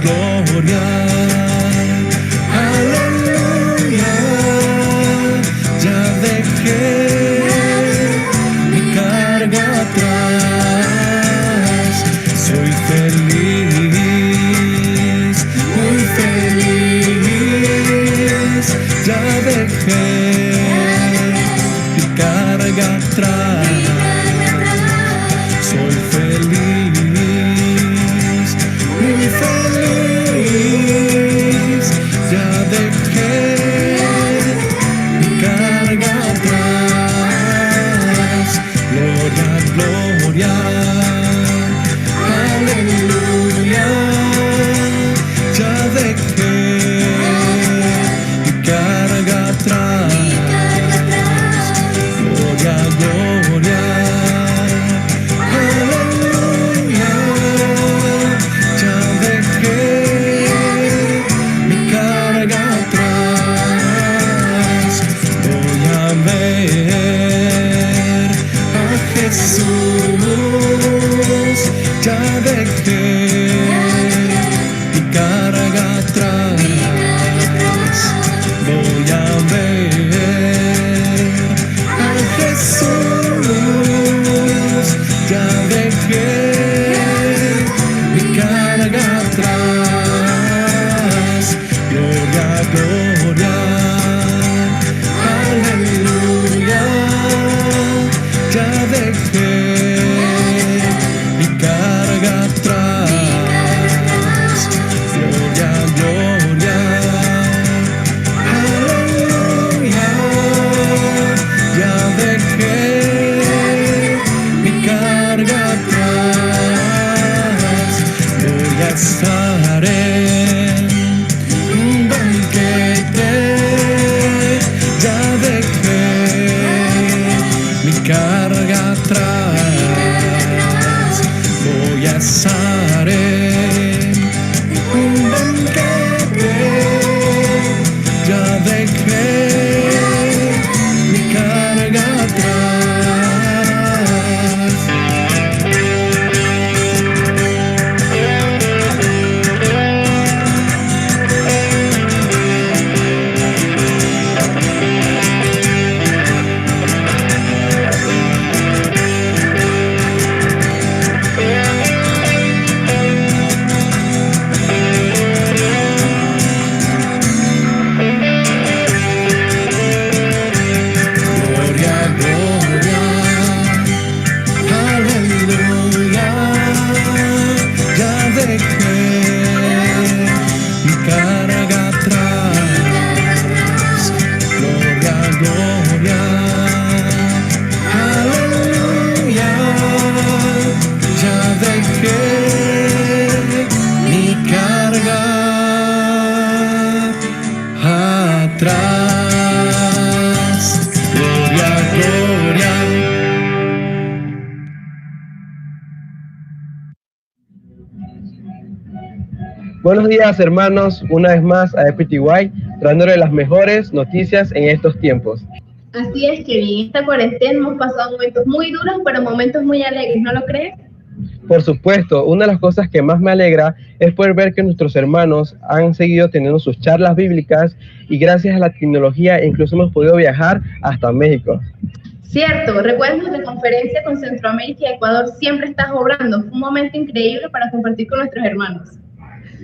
gloria. Aleluya, ya dejé mi carga atrás. Soy feliz, muy feliz. Ya dejé mi carga atrás. Soy feliz, muy feliz. Ya dejé mi carga atrás. Gloria, gloria. Aleluya, ya dejé mi carga atrás. Gloria, gloria. Aleluya, ya dejé mi carga atrás. Voy a ver a Jesús. Ya dejé mi carga atrás. Voy a ver a Jesús. Ya dejé mi carga atrás. Gloria, gloria. Aleluya, ya dejé mi carga atrás. Gloria, gloria. Aleluya, ya dejé mi carga atrás. Voy a estar en un banquete. Ya dejé mi carga atrás. Voy a estar en un banquete. Ya dejé mi carga atrás. Gloria, gloria. Aleluya, ya dejé mi carga atrás. Gloria, gloria. Aleluya, ya dejé mi carga atrás. Gloria, gloria. Buenos días, hermanos, una vez más a EPTY, trayéndole las mejores noticias en estos tiempos. Así es, Kevin. En esta cuarentena hemos pasado momentos muy duros, pero momentos muy alegres, ¿no lo crees? Por supuesto, una de las cosas que más me alegra es poder ver que nuestros hermanos han seguido teniendo sus charlas bíblicas y gracias a la tecnología incluso hemos podido viajar hasta México. Cierto, recuerda nuestra conferencia con Centroamérica y Ecuador siempre estás obrando. Fue un momento increíble para compartir con nuestros hermanos.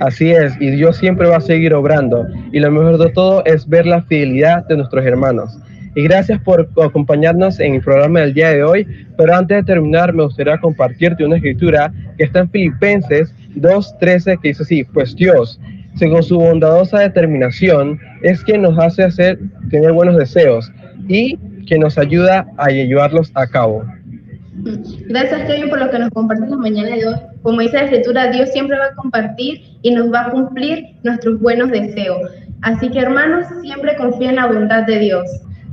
Así es, y Dios siempre va a seguir obrando. Y lo mejor de todo es ver la fidelidad de nuestros hermanos. Y gracias por acompañarnos en el programa del día de hoy. Pero antes de terminar, me gustaría compartirte una escritura que está en Filipenses 2:13, que dice así: pues Dios, según su bondadosa determinación, es quien nos hace tener buenos deseos y que nos ayuda a llevarlos a cabo. Gracias, Kevin, por lo que nos compartes la mañana de hoy. Como dice la escritura, Dios siempre va a compartir y nos va a cumplir nuestros buenos deseos. Así que, hermanos, siempre confía en la bondad de Dios.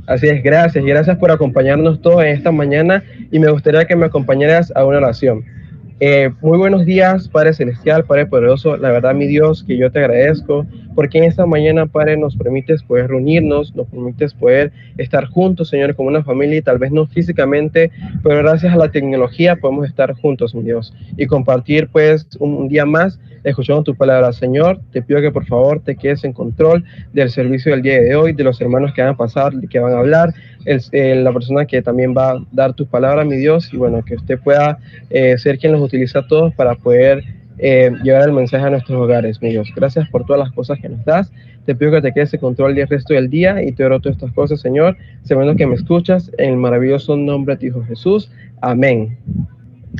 Así es, gracias. Y gracias por acompañarnos todos en esta mañana y me gustaría que me acompañaras a una oración. Muy buenos días, Padre Celestial, Padre Poderoso. La verdad, mi Dios, que yo te agradezco porque en esta mañana, Padre, nos permites poder reunirnos, nos permites poder estar juntos, Señor, como una familia, y tal vez no físicamente, pero gracias a la tecnología podemos estar juntos, mi Dios, y compartir pues un día más escuchando tu palabra. Señor, te pido que por favor te quedes en control del servicio del día de hoy, de los hermanos que van a pasar, que van a hablar, la persona que también va a dar tus palabras, mi Dios, y bueno, que usted pueda ser quien los utiliza a todos para poder llevar el mensaje a nuestros hogares, mi Dios. Gracias por todas las cosas que nos das. Te pido que te quedes en control el resto del día y te oro todas estas cosas, Señor, sabiendo que me escuchas en el maravilloso nombre de tu Hijo Jesús. Amén.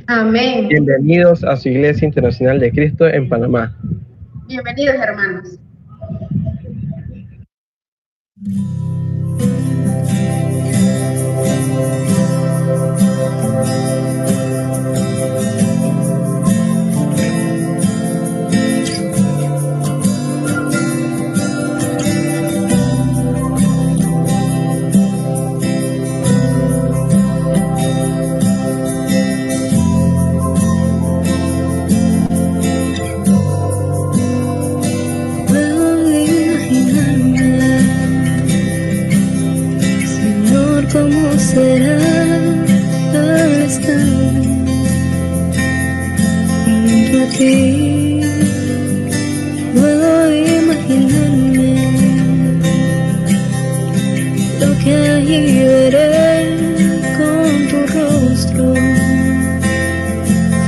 Amén. Bienvenidos a su Iglesia Internacional de Cristo en Panamá. Bienvenidos, hermanos. ¿Cómo será al estar junto a ti? Puedo imaginarme lo que allí veré con tu rostro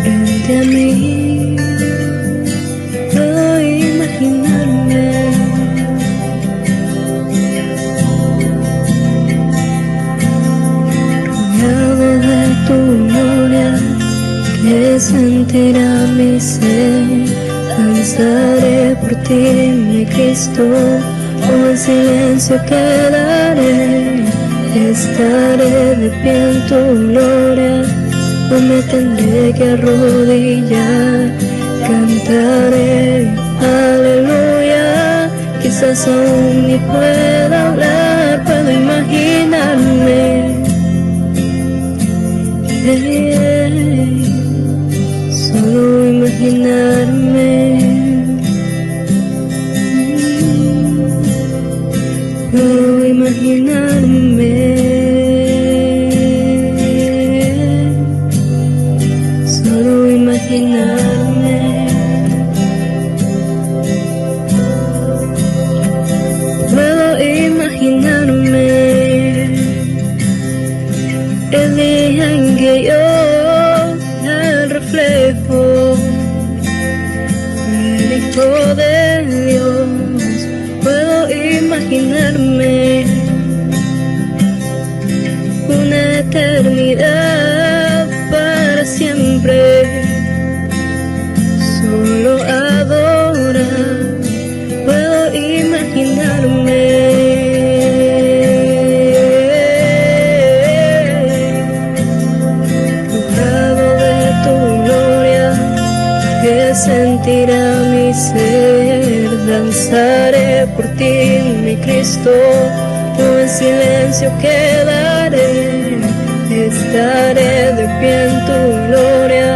frente a mí. Puedo imaginarme tu gloria, que sentirá mi ser. Danzaré por ti, mi Cristo, o en silencio quedaré. Estaré de pie en tu gloria, o me tendré que arrodillar. Cantaré, aleluya, quizás aún ni pueda hablar, puedo imaginarme. Solo imaginarme, solo imaginarme, solo imaginarme. Puedo imaginarme el día en que yo, el reflejo del Hijo de Dios, puedo imaginarme una eternidad para siempre. Solo adorar, puedo imaginarme. Sentirá mi ser, danzaré por ti, mi Cristo, o en silencio quedaré. Estaré de pie en tu gloria,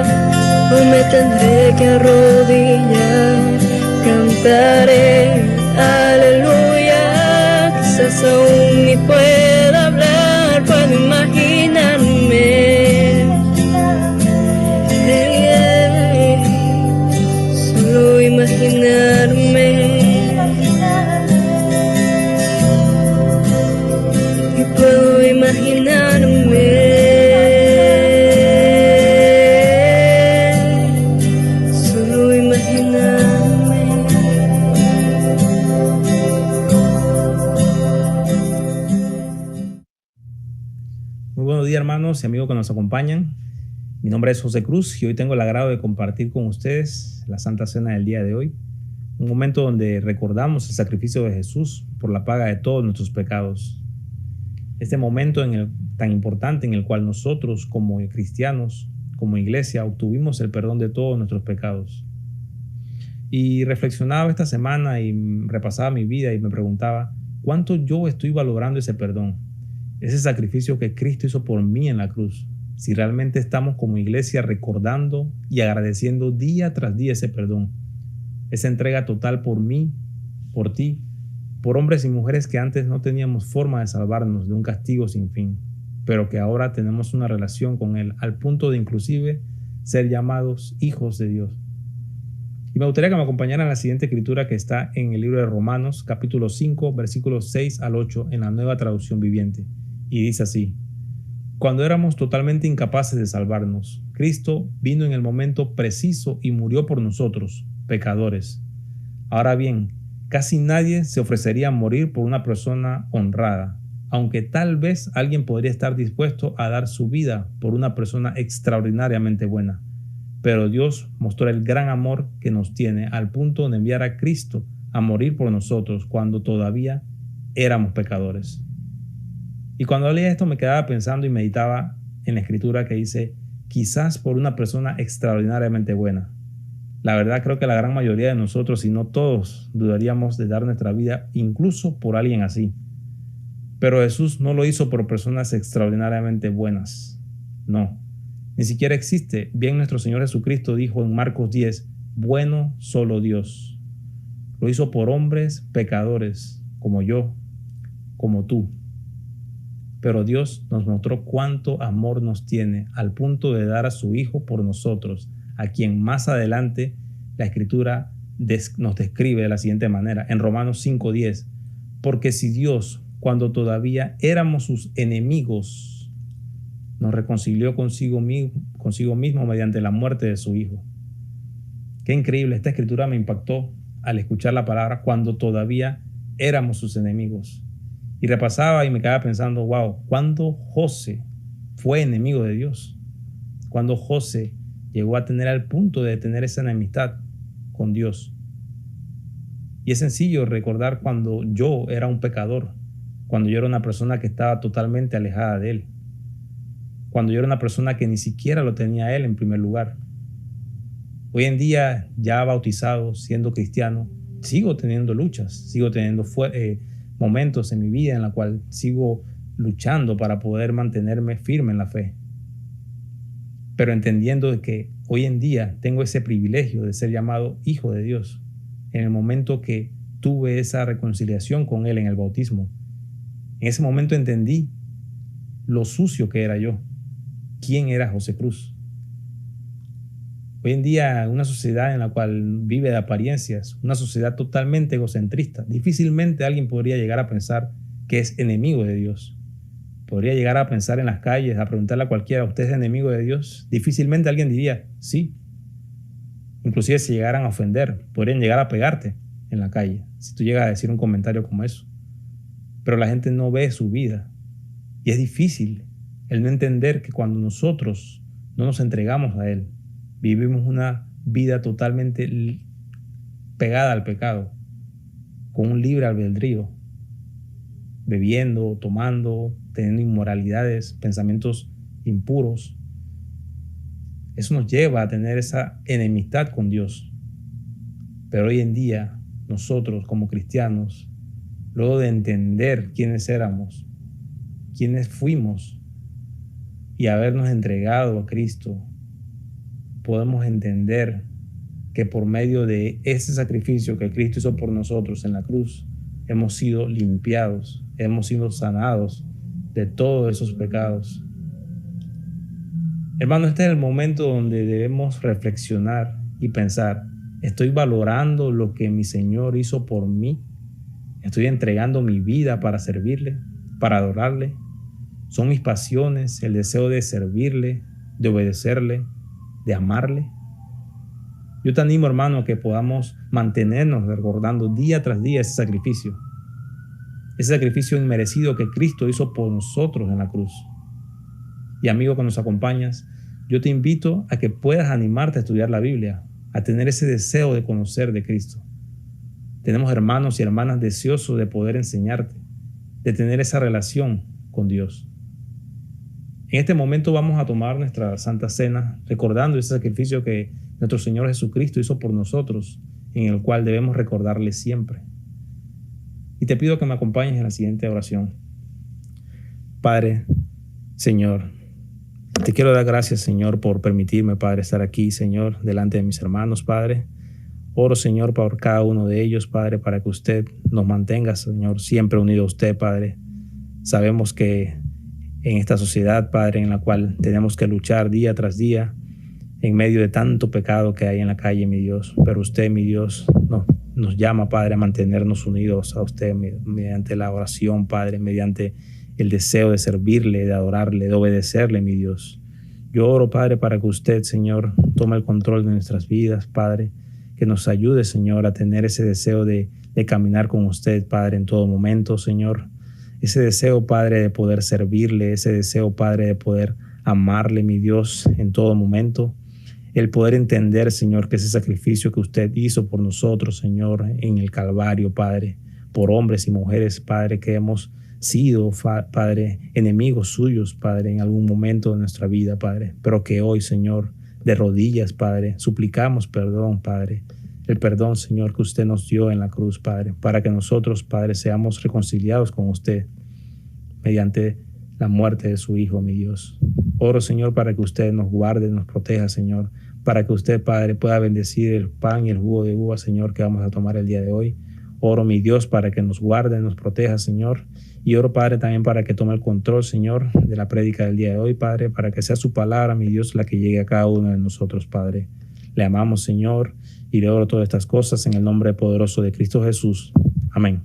o me tendré que arrodillar. Cantaré, aleluya, quizás aún ni pueda hablar, puedo imaginarme. Imaginarme, y puedo imaginarme, solo imaginarme. Muy buenos días, hermanos y amigos que nos acompañan. Mi nombre es José Cruz y hoy tengo el agrado de compartir con ustedes la Santa Cena del día de hoy, un momento donde recordamos el sacrificio de Jesús por la paga de todos nuestros pecados. Este momento tan importante en el cual nosotros como cristianos, como iglesia, obtuvimos el perdón de todos nuestros pecados. Y reflexionaba esta semana y repasaba mi vida y me preguntaba, ¿cuánto yo estoy valorando ese perdón? Ese sacrificio que Cristo hizo por mí en la cruz. Si realmente estamos como iglesia recordando y agradeciendo día tras día ese perdón, esa entrega total por mí, por ti, por hombres y mujeres que antes no teníamos forma de salvarnos de un castigo sin fin, pero que ahora tenemos una relación con Él, al punto de inclusive ser llamados hijos de Dios. Y me gustaría que me acompañaran a la siguiente escritura que está en el libro de Romanos, capítulo 5, versículos 6 al 8, en la Nueva Traducción Viviente. Y dice así: cuando éramos totalmente incapaces de salvarnos, Cristo vino en el momento preciso y murió por nosotros, pecadores. Ahora bien, casi nadie se ofrecería a morir por una persona honrada, aunque tal vez alguien podría estar dispuesto a dar su vida por una persona extraordinariamente buena. Pero Dios mostró el gran amor que nos tiene al punto de enviar a Cristo a morir por nosotros cuando todavía éramos pecadores. Y cuando leía esto me quedaba pensando y meditaba en la escritura que dice, quizás por una persona extraordinariamente buena. La verdad creo que la gran mayoría de nosotros, si no todos, dudaríamos de dar nuestra vida incluso por alguien así. Pero Jesús no lo hizo por personas extraordinariamente buenas. No, ni siquiera existe. Bien, nuestro Señor Jesucristo dijo en Marcos 10, bueno solo Dios. Lo hizo por hombres pecadores, como yo, como tú. Pero Dios nos mostró cuánto amor nos tiene al punto de dar a su Hijo por nosotros, a quien más adelante la Escritura nos describe de la siguiente manera, en Romanos 5:10, porque si Dios, cuando todavía éramos sus enemigos, nos reconcilió consigo mismo mediante la muerte de su Hijo. Qué increíble, esta Escritura me impactó al escuchar la palabra cuando todavía éramos sus enemigos. Y repasaba y me quedaba pensando, wow, ¿cuándo José fue enemigo de Dios? ¿Cuándo José llegó a tener al punto de tener esa enemistad con Dios? Y es sencillo recordar cuando yo era un pecador, cuando yo era una persona que estaba totalmente alejada de Él, cuando yo era una persona que ni siquiera lo tenía a Él en primer lugar. Hoy en día, ya bautizado, siendo cristiano, sigo teniendo luchas, sigo teniendo momentos en mi vida en la cual sigo luchando para poder mantenerme firme en la fe. Pero entendiendo de que hoy en día tengo ese privilegio de ser llamado hijo de Dios, en el momento que tuve esa reconciliación con Él en el bautismo, en ese momento entendí lo sucio que era yo, quién era José Cruz. Hoy en día, una sociedad en la cual vive de apariencias, una sociedad totalmente egocentrista, difícilmente alguien podría llegar a pensar que es enemigo de Dios. Podría llegar a pensar en las calles, a preguntarle a cualquiera, ¿usted es enemigo de Dios? Difícilmente alguien diría, sí. Inclusive si llegaran a ofender, podrían llegar a pegarte en la calle, si tú llegas a decir un comentario como eso. Pero la gente no ve su vida. Y es difícil el no entender que cuando nosotros no nos entregamos a Él, vivimos una vida totalmente pegada al pecado, con un libre albedrío, bebiendo, tomando, teniendo inmoralidades, pensamientos impuros. Eso nos lleva a tener esa enemistad con Dios. Pero hoy en día, nosotros como cristianos, luego de entender quiénes éramos, quiénes fuimos y habernos entregado a Cristo, podemos entender que por medio de ese sacrificio que Cristo hizo por nosotros en la cruz, hemos sido limpiados, hemos sido sanados de todos esos pecados. Hermano, este es el momento donde debemos reflexionar y pensar, ¿estoy valorando lo que mi Señor hizo por mí? ¿Estoy entregando mi vida para servirle, para adorarle? ¿Son mis pasiones el deseo de servirle, de obedecerle, de amarle? Yo te animo, hermano, a que podamos mantenernos recordando día tras día ese sacrificio inmerecido que Cristo hizo por nosotros en la cruz. Y amigo que nos acompañas, yo te invito a que puedas animarte a estudiar la Biblia, a tener ese deseo de conocer de Cristo. Tenemos hermanos y hermanas deseosos de poder enseñarte, de tener esa relación con Dios. En este momento vamos a tomar nuestra Santa Cena, recordando ese sacrificio que nuestro Señor Jesucristo hizo por nosotros, en el cual debemos recordarle siempre. Y te pido que me acompañes en la siguiente oración. Padre, Señor, te quiero dar gracias, Señor, por permitirme, Padre, estar aquí, Señor, delante de mis hermanos, Padre. Oro, Señor, por cada uno de ellos, Padre, para que usted nos mantenga, Señor, siempre unido a usted, Padre. Sabemos que en esta sociedad, Padre, en la cual tenemos que luchar día tras día, en medio de tanto pecado que hay en la calle, mi Dios, pero usted, mi Dios, nos llama, Padre, a mantenernos unidos a usted mediante la oración, Padre, mediante el deseo de servirle, de adorarle, de obedecerle, mi Dios. Yo oro, Padre, para que usted, Señor, tome el control de nuestras vidas, Padre, que nos ayude, Señor, a tener ese deseo de caminar con usted, Padre, en todo momento, Señor. Ese deseo, Padre, de poder servirle, ese deseo, Padre, de poder amarle, mi Dios, en todo momento. El poder entender, Señor, que ese sacrificio que usted hizo por nosotros, Señor, en el Calvario, Padre, por hombres y mujeres, Padre, que hemos sido, Padre, enemigos suyos, Padre, en algún momento de nuestra vida, Padre, pero que hoy, Señor, de rodillas, Padre, suplicamos perdón, Padre, el perdón, Señor, que usted nos dio en la cruz, Padre, para que nosotros, Padre, seamos reconciliados con usted mediante la muerte de su Hijo, mi Dios. Oro, Señor, para que usted nos guarde, nos proteja, Señor, para que usted, Padre, pueda bendecir el pan y el jugo de uva, Señor, que vamos a tomar el día de hoy. Oro, mi Dios, para que nos guarde, nos proteja, Señor. Y oro, Padre, también para que tome el control, Señor, de la prédica del día de hoy, Padre, para que sea su palabra, mi Dios, la que llegue a cada uno de nosotros, Padre. Le amamos, Señor, y le oro todas estas cosas en el nombre poderoso de Cristo Jesús. Amén.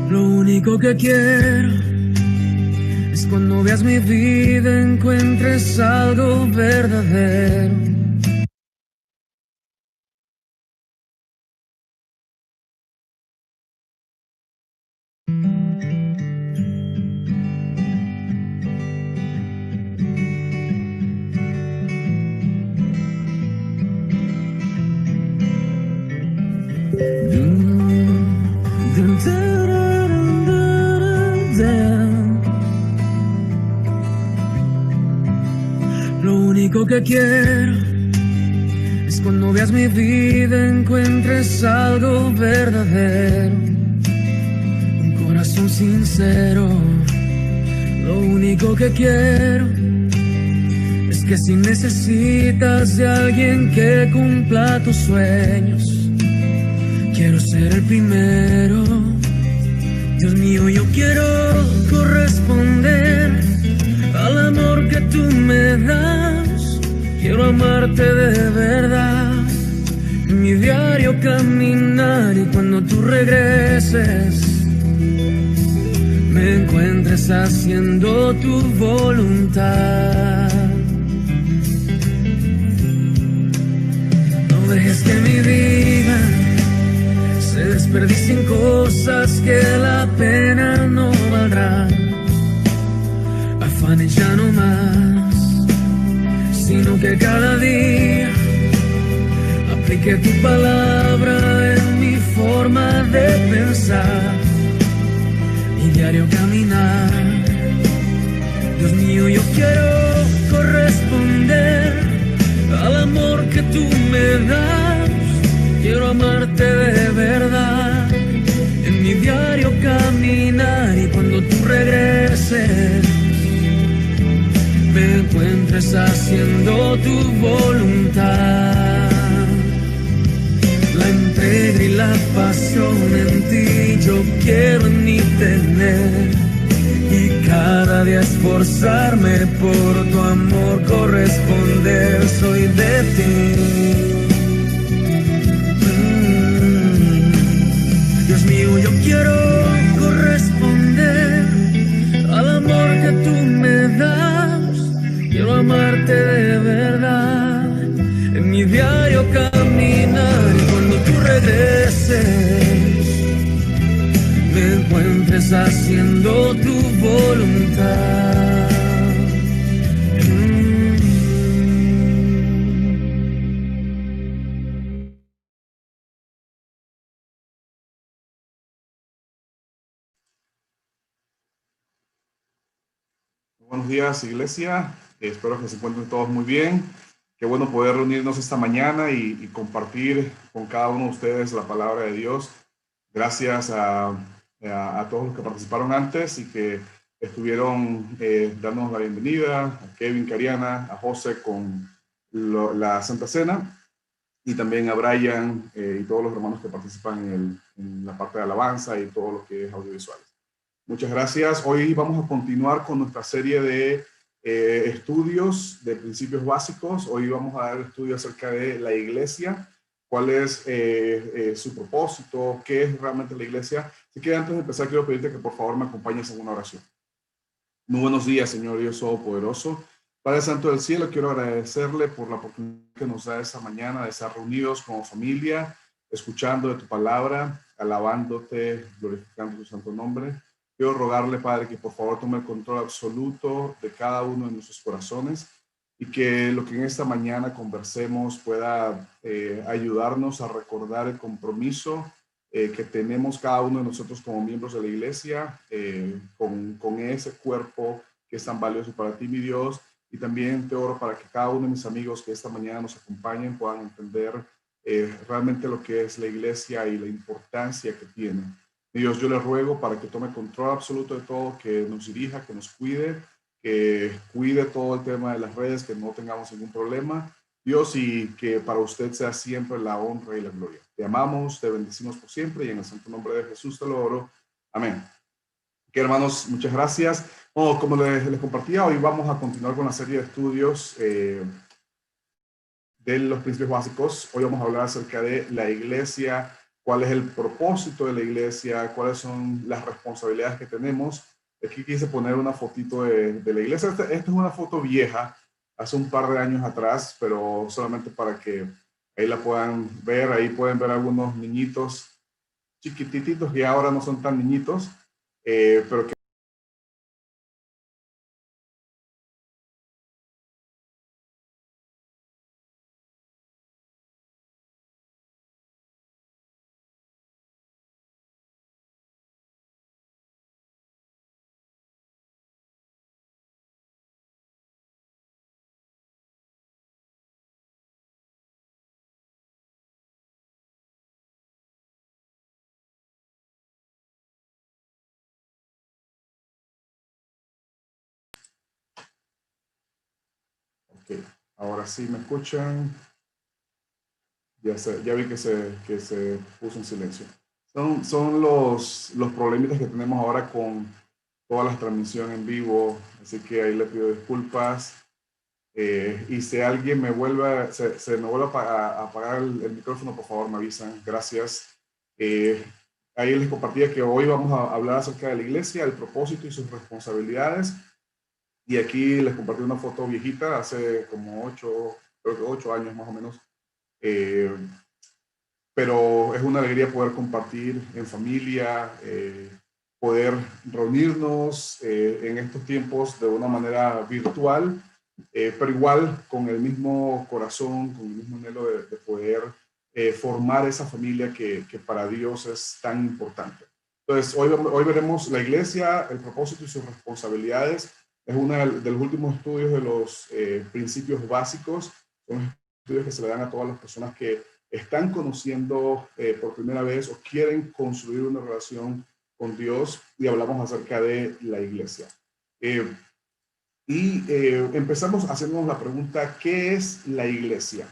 Lo único que quiero es cuando veas mi vida encuentres algo verdadero. Lo único que quiero es cuando veas mi vida encuentres algo verdadero, un corazón sincero. Lo único que quiero es que si necesitas de alguien que cumpla tus sueños, quiero ser el primero. Dios mío, yo quiero corresponder al amor que tú me das. Quiero amarte de verdad, en mi diario caminar, y cuando tú regreses me encuentres haciendo tu voluntad. No dejes que mi vida se desperdicien cosas que la pena no valdrá. Afanes ya no más, sino que cada día aplique tu palabra en mi forma de pensar y diario caminar. Dios mío, yo quiero corresponder al amor que tú me das. Quiero amarte de verdad, en mi diario caminar, y cuando tú regreses me encuentres haciendo tu voluntad. La entrega y la pasión en ti yo quiero en mí tener, y cada día esforzarme por tu amor corresponder. Soy de ti. Dios mío, yo quiero corresponder al amor que tú me das. Quiero amarte de verdad, en mi diario caminar, y cuando tú regreses me encuentres haciendo tu voluntad. Buenos días, iglesia. Espero que se encuentren todos muy bien. Qué bueno poder reunirnos esta mañana y compartir con cada uno de ustedes la palabra de Dios. Gracias a todos los que participaron antes y que estuvieron dándonos la bienvenida, a Kevin, Cariana, a José con la Santa Cena, y también a Brian y todos los hermanos que participan en la parte de alabanza y todo lo que es audiovisuales. Muchas gracias. Hoy vamos a continuar con nuestra serie de estudios de principios básicos. Hoy vamos a dar estudio acerca de la iglesia, cuál es su propósito, qué es realmente la iglesia. Así que antes de empezar quiero pedirte que por favor me acompañes en una oración. Muy buenos días, Señor Dios Todopoderoso. Padre Santo del Cielo, quiero agradecerle por la oportunidad que nos da esta mañana de estar reunidos como familia, escuchando de tu palabra, alabándote, glorificando tu santo nombre. Quiero rogarle, Padre, que por favor tome el control absoluto de cada uno de nuestros corazones y que lo que en esta mañana conversemos pueda ayudarnos a recordar el compromiso que tenemos cada uno de nosotros como miembros de la iglesia con ese cuerpo que es tan valioso para ti, mi Dios. Y también te oro para que cada uno de mis amigos que esta mañana nos acompañen puedan entender realmente lo que es la iglesia y la importancia que tiene. Dios, yo le ruego para que tome control absoluto de todo, que nos dirija, que nos cuide, que cuide todo el tema de las redes, que no tengamos ningún problema. Dios, y que para usted sea siempre la honra y la gloria. Te amamos, te bendecimos por siempre y en el santo nombre de Jesús te lo oro. Amén. Que hermanos, muchas gracias. Como les compartía, hoy vamos a continuar con la serie de estudios de los principios básicos. Hoy vamos a hablar acerca de la iglesia, cuál es el propósito de la iglesia, cuáles son las responsabilidades que tenemos. Aquí quise poner una fotito de la iglesia. Esta es una foto vieja, hace un par de años atrás, pero solamente para que ahí la puedan ver. Ahí pueden ver algunos niñitos chiquititos que ahora no son tan niñitos, pero que okay. Ahora sí me escuchan. Ya vi que se puso en silencio. Son los problemitas que tenemos ahora con todas las transmisiones en vivo, así que ahí le pido disculpas. Y si alguien se me vuelve a apagar el micrófono, por favor me avisan. Gracias. Ahí les compartía que hoy vamos a hablar acerca de la iglesia, el propósito y sus responsabilidades. Y aquí les compartí una foto viejita, hace como 8 años más o menos. Pero es una alegría poder compartir en familia, poder reunirnos en estos tiempos de una manera virtual, pero igual con el mismo corazón, con el mismo anhelo de poder formar esa familia que para Dios es tan importante. Entonces, hoy veremos la iglesia, el propósito y sus responsabilidades. Es uno de los últimos estudios de los principios básicos. Son estudios que se le dan a todas las personas que están conociendo por primera vez o quieren construir una relación con Dios, y hablamos acerca de la iglesia. Empezamos haciéndonos la pregunta, ¿qué es la iglesia?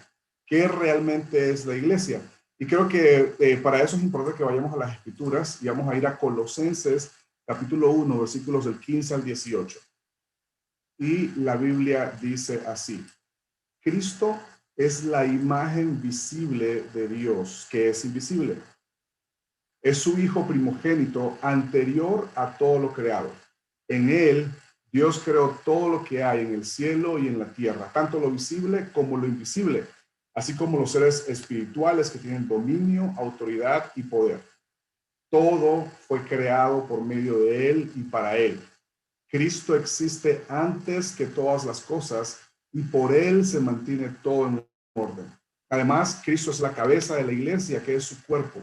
¿Qué realmente es la iglesia? Y creo que para eso es importante que vayamos a las escrituras y vamos a ir a Colosenses capítulo 1, versículos del 15 al 18. Y la Biblia dice así: Cristo es la imagen visible de Dios, que es invisible. Es su Hijo primogénito, anterior a todo lo creado. En él, Dios creó todo lo que hay en el cielo y en la tierra, tanto lo visible como lo invisible, así como los seres espirituales que tienen dominio, autoridad y poder. Todo fue creado por medio de él y para él. Cristo existe antes que todas las cosas y por él se mantiene todo en orden. Además, Cristo es la cabeza de la iglesia, que es su cuerpo.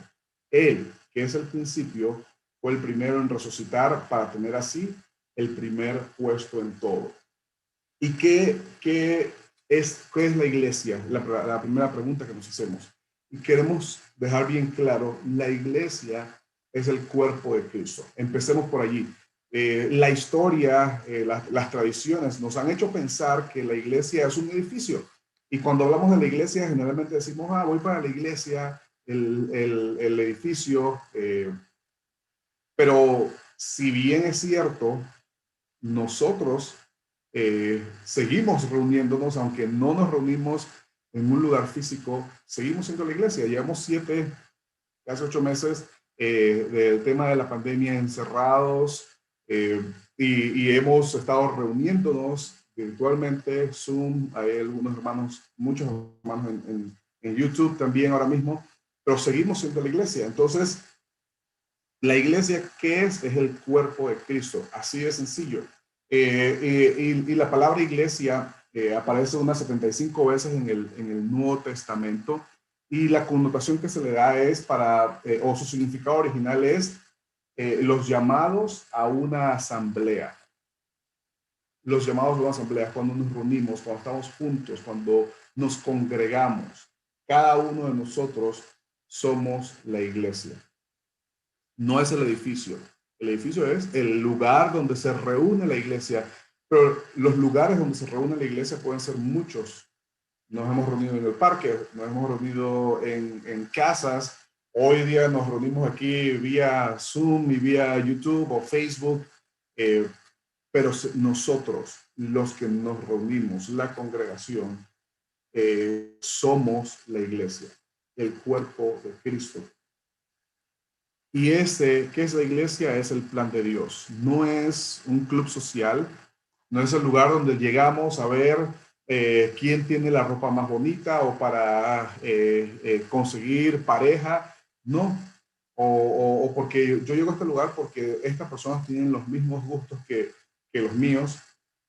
Él, que es el principio, fue el primero en resucitar para tener así el primer puesto en todo. ¿Y qué es la iglesia? La primera pregunta que nos hacemos. Y queremos dejar bien claro, la iglesia es el cuerpo de Cristo. Empecemos por allí. La historia, las tradiciones nos han hecho pensar que la iglesia es un edificio. Y cuando hablamos de la iglesia, generalmente decimos, voy para la iglesia, el edificio. Pero si bien es cierto, nosotros seguimos reuniéndonos, aunque no nos reunimos en un lugar físico, seguimos siendo la iglesia. Llevamos casi 8 meses del tema de la pandemia encerrados y hemos estado reuniéndonos virtualmente, Zoom, hay algunos hermanos, muchos hermanos en YouTube también ahora mismo, pero seguimos siendo la iglesia. Entonces, la iglesia, ¿qué es? Es el cuerpo de Cristo, así de sencillo. Y la palabra iglesia aparece unas 75 veces en el Nuevo Testamento, y la connotación que se le da es o su significado original es los llamados a una asamblea. Los llamados a una asamblea, cuando nos reunimos, cuando estamos juntos, cuando nos congregamos, cada uno de nosotros somos la iglesia. No es el edificio. El edificio es el lugar donde se reúne la iglesia, pero los lugares donde se reúne la iglesia pueden ser muchos. Nos hemos reunido en el parque, nos hemos reunido en casas. Hoy día nos reunimos aquí vía Zoom y vía YouTube o Facebook. Pero nosotros, los que nos reunimos, la congregación, somos la iglesia, el cuerpo de Cristo. Y ¿qué es la iglesia? Es el plan de Dios. No es un club social, no es el lugar donde llegamos a ver quién tiene la ropa más bonita o para conseguir pareja. No. O porque yo llego a este lugar porque estas personas tienen los mismos gustos que los míos.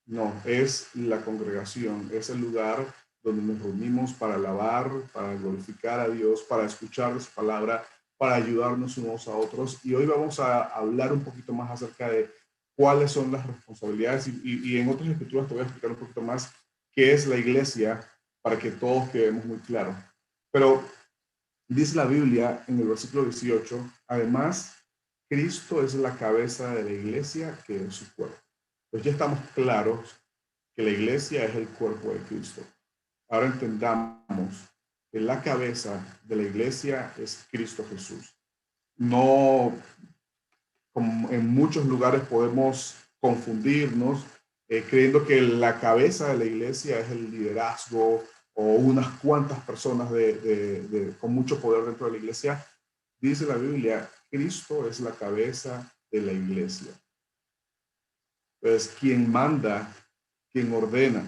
No, es la congregación, es el lugar donde nos reunimos para alabar, para glorificar a Dios, para escuchar su palabra, para ayudarnos unos a otros. Y hoy vamos a hablar un poquito más acerca de cuáles son las responsabilidades y en otras escrituras te voy a explicar un poquito más qué es la iglesia para que todos quedemos muy claros. Pero dice la Biblia en el versículo 18, además, Cristo es la cabeza de la iglesia, que es su cuerpo. Pues ya estamos claros que la iglesia es el cuerpo de Cristo. Ahora entendamos que la cabeza de la iglesia es Cristo Jesús. No, como en muchos lugares podemos confundirnos creyendo que la cabeza de la iglesia es el liderazgo o unas cuantas personas con mucho poder dentro de la iglesia. Dice la Biblia, Cristo es la cabeza de la iglesia. Entonces, quien manda, quien ordena,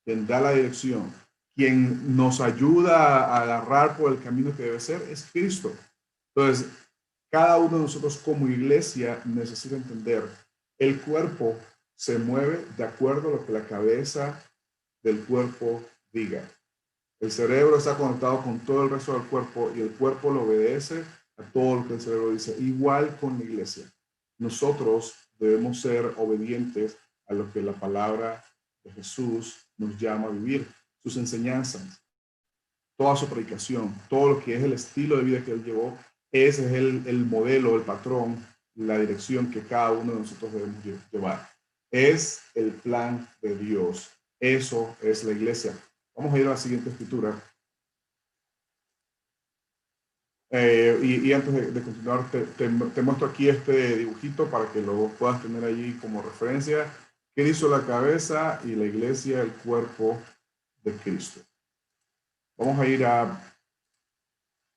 quien da la dirección, quien nos ayuda a agarrar por el camino que debe ser, es Cristo. Entonces, cada uno de nosotros como iglesia necesita entender, el cuerpo se mueve de acuerdo a lo que la cabeza del cuerpo diga. El cerebro está conectado con todo el resto del cuerpo y el cuerpo le obedece a todo lo que el cerebro dice. Igual con la iglesia. Nosotros debemos ser obedientes a lo que la palabra de Jesús nos llama a vivir. Sus enseñanzas, toda su predicación, todo lo que es el estilo de vida que él llevó, ese es el modelo, el patrón, la dirección que cada uno de nosotros debemos llevar. Es el plan de Dios. Eso es la iglesia. Vamos a ir a la siguiente escritura. Y antes de continuar, te muestro aquí este dibujito para que lo puedas tener allí como referencia. Cristo la cabeza y la iglesia el cuerpo de Cristo. Vamos a ir a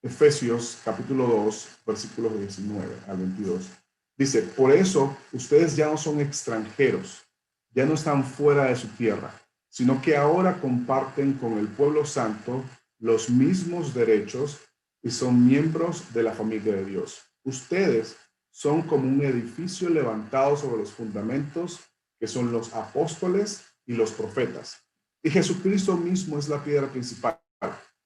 Efesios capítulo 2, versículos 19 al 22. Dice, por eso ustedes ya no son extranjeros, ya no están fuera de su tierra, sino que ahora comparten con el pueblo santo los mismos derechos y son miembros de la familia de Dios. Ustedes son como un edificio levantado sobre los fundamentos que son los apóstoles y los profetas. Y Jesucristo mismo es la piedra principal.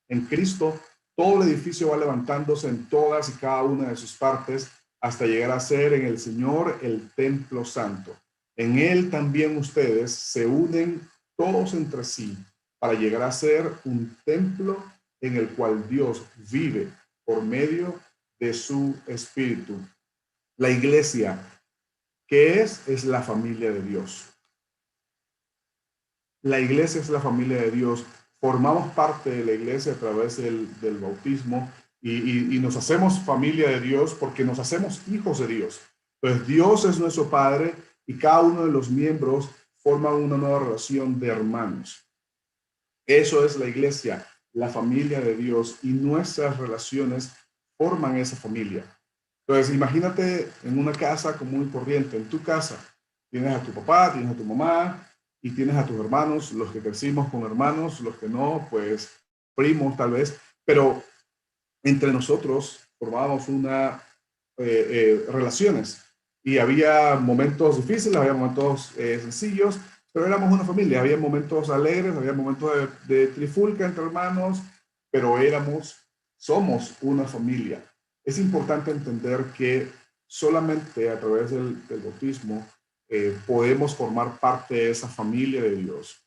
En Cristo, todo el edificio va levantándose en todas y cada una de sus partes hasta llegar a ser en el Señor el templo santo. En él también ustedes se unen todos entre sí para llegar a ser un templo en el cual Dios vive por medio de su Espíritu. La iglesia, ¿qué es? Es la familia de Dios. La iglesia es la familia de Dios. Formamos parte de la iglesia a través del bautismo y nos hacemos familia de Dios porque nos hacemos hijos de Dios. Pues Dios es nuestro Padre y cada uno de los miembros forma una nueva relación de hermanos. Eso es la iglesia, la familia de Dios, y nuestras relaciones forman esa familia. Entonces, imagínate en una casa común y corriente. En tu casa tienes a tu papá, tienes a tu mamá y tienes a tus hermanos, los que crecimos con hermanos, los que no, pues primos tal vez, pero entre nosotros formábamos relaciones y había momentos difíciles, había momentos sencillos, pero éramos una familia. Había momentos alegres, había momentos de trifulca entre hermanos, pero somos una familia. Es importante entender que solamente a través del bautismo podemos formar parte de esa familia de Dios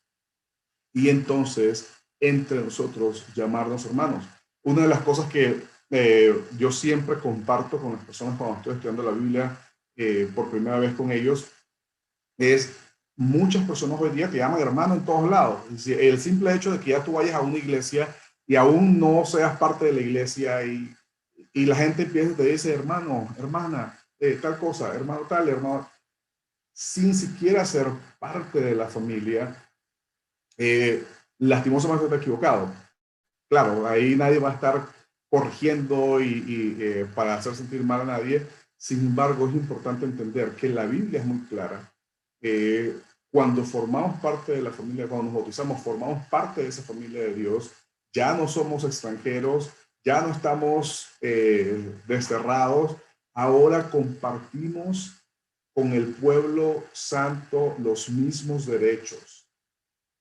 y entonces entre nosotros llamarnos hermanos. Una de las cosas que yo siempre comparto con las personas cuando estoy estudiando la Biblia por primera vez con ellos es: muchas personas hoy día te llaman hermano en todos lados. El simple hecho de que ya tú vayas a una iglesia y aún no seas parte de la iglesia y la gente empieza y te dice hermano, hermana, tal cosa, hermano tal, hermano, sin siquiera ser parte de la familia, lastimosamente está equivocado. Claro, ahí nadie va a estar corrigiendo para hacer sentir mal a nadie. Sin embargo, es importante entender que la Biblia es muy clara. Cuando formamos parte de la familia, cuando nos bautizamos, formamos parte de esa familia de Dios. Ya no somos extranjeros, ya no estamos desterrados. Ahora compartimos con el pueblo santo los mismos derechos.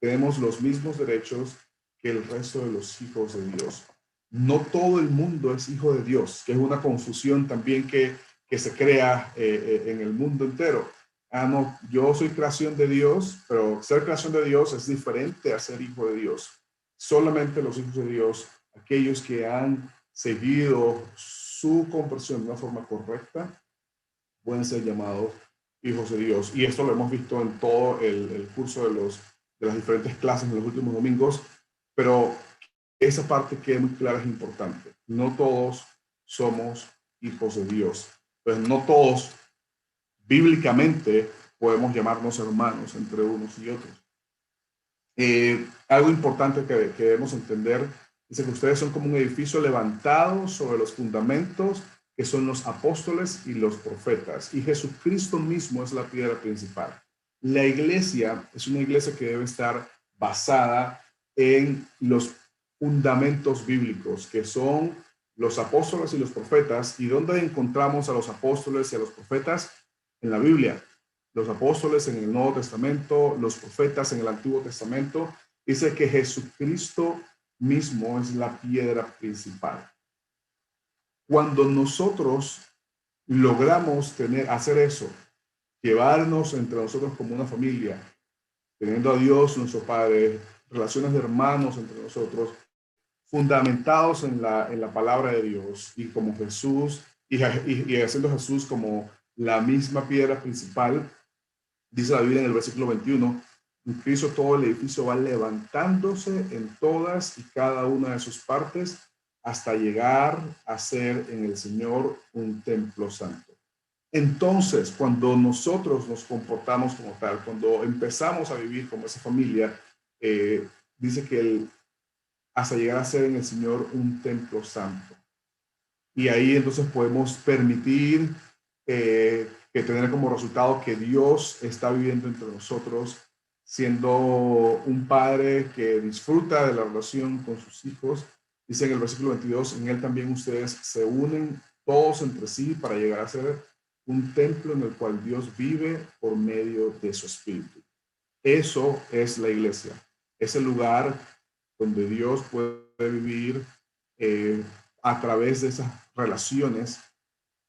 Tenemos los mismos derechos que el resto de los hijos de Dios. No todo el mundo es hijo de Dios, que es una confusión también que se crea en el mundo entero. No, yo soy creación de Dios, pero ser creación de Dios es diferente a ser hijo de Dios. Solamente los hijos de Dios, aquellos que han seguido su conversión de una forma correcta, pueden ser llamados hijos de Dios. Y esto lo hemos visto en todo el curso de las diferentes clases en los últimos domingos, pero esa parte que es muy clara es importante. No todos somos hijos de Dios. Pues no todos bíblicamente podemos llamarnos hermanos entre unos y otros. Algo importante que debemos entender es que ustedes son como un edificio levantado sobre los fundamentos que son los apóstoles y los profetas, y Jesucristo mismo es la piedra principal. La iglesia es una iglesia que debe estar basada en los fundamentos bíblicos, que son los apóstoles y los profetas. ¿Y dónde encontramos a los apóstoles y a los profetas? En la Biblia. Los apóstoles en el Nuevo Testamento, los profetas en el Antiguo Testamento. Dice que Jesucristo mismo es la piedra principal. Cuando nosotros logramos hacer eso, llevarnos entre nosotros como una familia, teniendo a Dios nuestro Padre, relaciones de hermanos entre nosotros, fundamentados en la palabra de Dios y como Jesús, y haciendo Jesús como la misma piedra principal, dice la Biblia en el versículo 21, en Cristo todo el edificio va levantándose en todas y cada una de sus partes hasta llegar a ser en el Señor un templo santo. Entonces, cuando nosotros nos comportamos como tal, cuando empezamos a vivir como esa familia, dice que hasta llegar a ser en el Señor un templo santo. Y ahí entonces podemos permitir que tener como resultado que Dios está viviendo entre nosotros, siendo un padre que disfruta de la relación con sus hijos. Dice en el versículo 22, en él también ustedes se unen todos entre sí para llegar a ser un templo en el cual Dios vive por medio de su Espíritu. Eso es la iglesia. Es el lugar donde Dios puede vivir a través de esas relaciones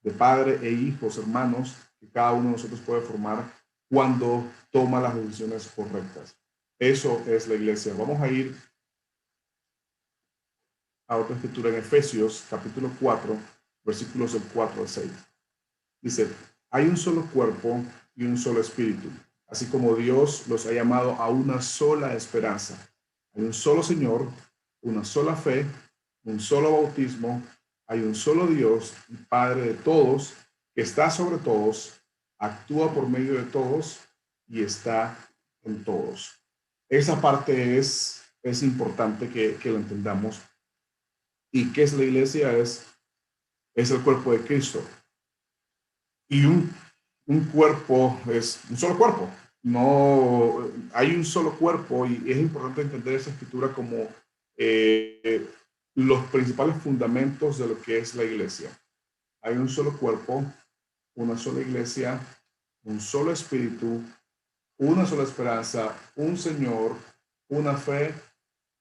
de padre e hijos, hermanos, que cada uno de nosotros puede formar cuando toma las decisiones correctas. Eso es la iglesia. Vamos a ir a otra escritura en Efesios, capítulo 4, versículos del 4 al 6. Dice, hay un solo cuerpo y un solo espíritu, así como Dios los ha llamado a una sola esperanza. Hay un solo Señor, una sola fe, un solo bautismo, hay un solo Dios y Padre de todos, que está sobre todos, actúa por medio de todos y está en todos. Esa parte es importante que lo entendamos. ¿Y qué es la iglesia? Es el cuerpo de Cristo. Y un cuerpo es un solo cuerpo. No hay un solo cuerpo, y es importante entender esa escritura como los principales fundamentos de lo que es la iglesia. Hay un solo cuerpo, una sola iglesia, un solo espíritu, una sola esperanza, un Señor, una fe,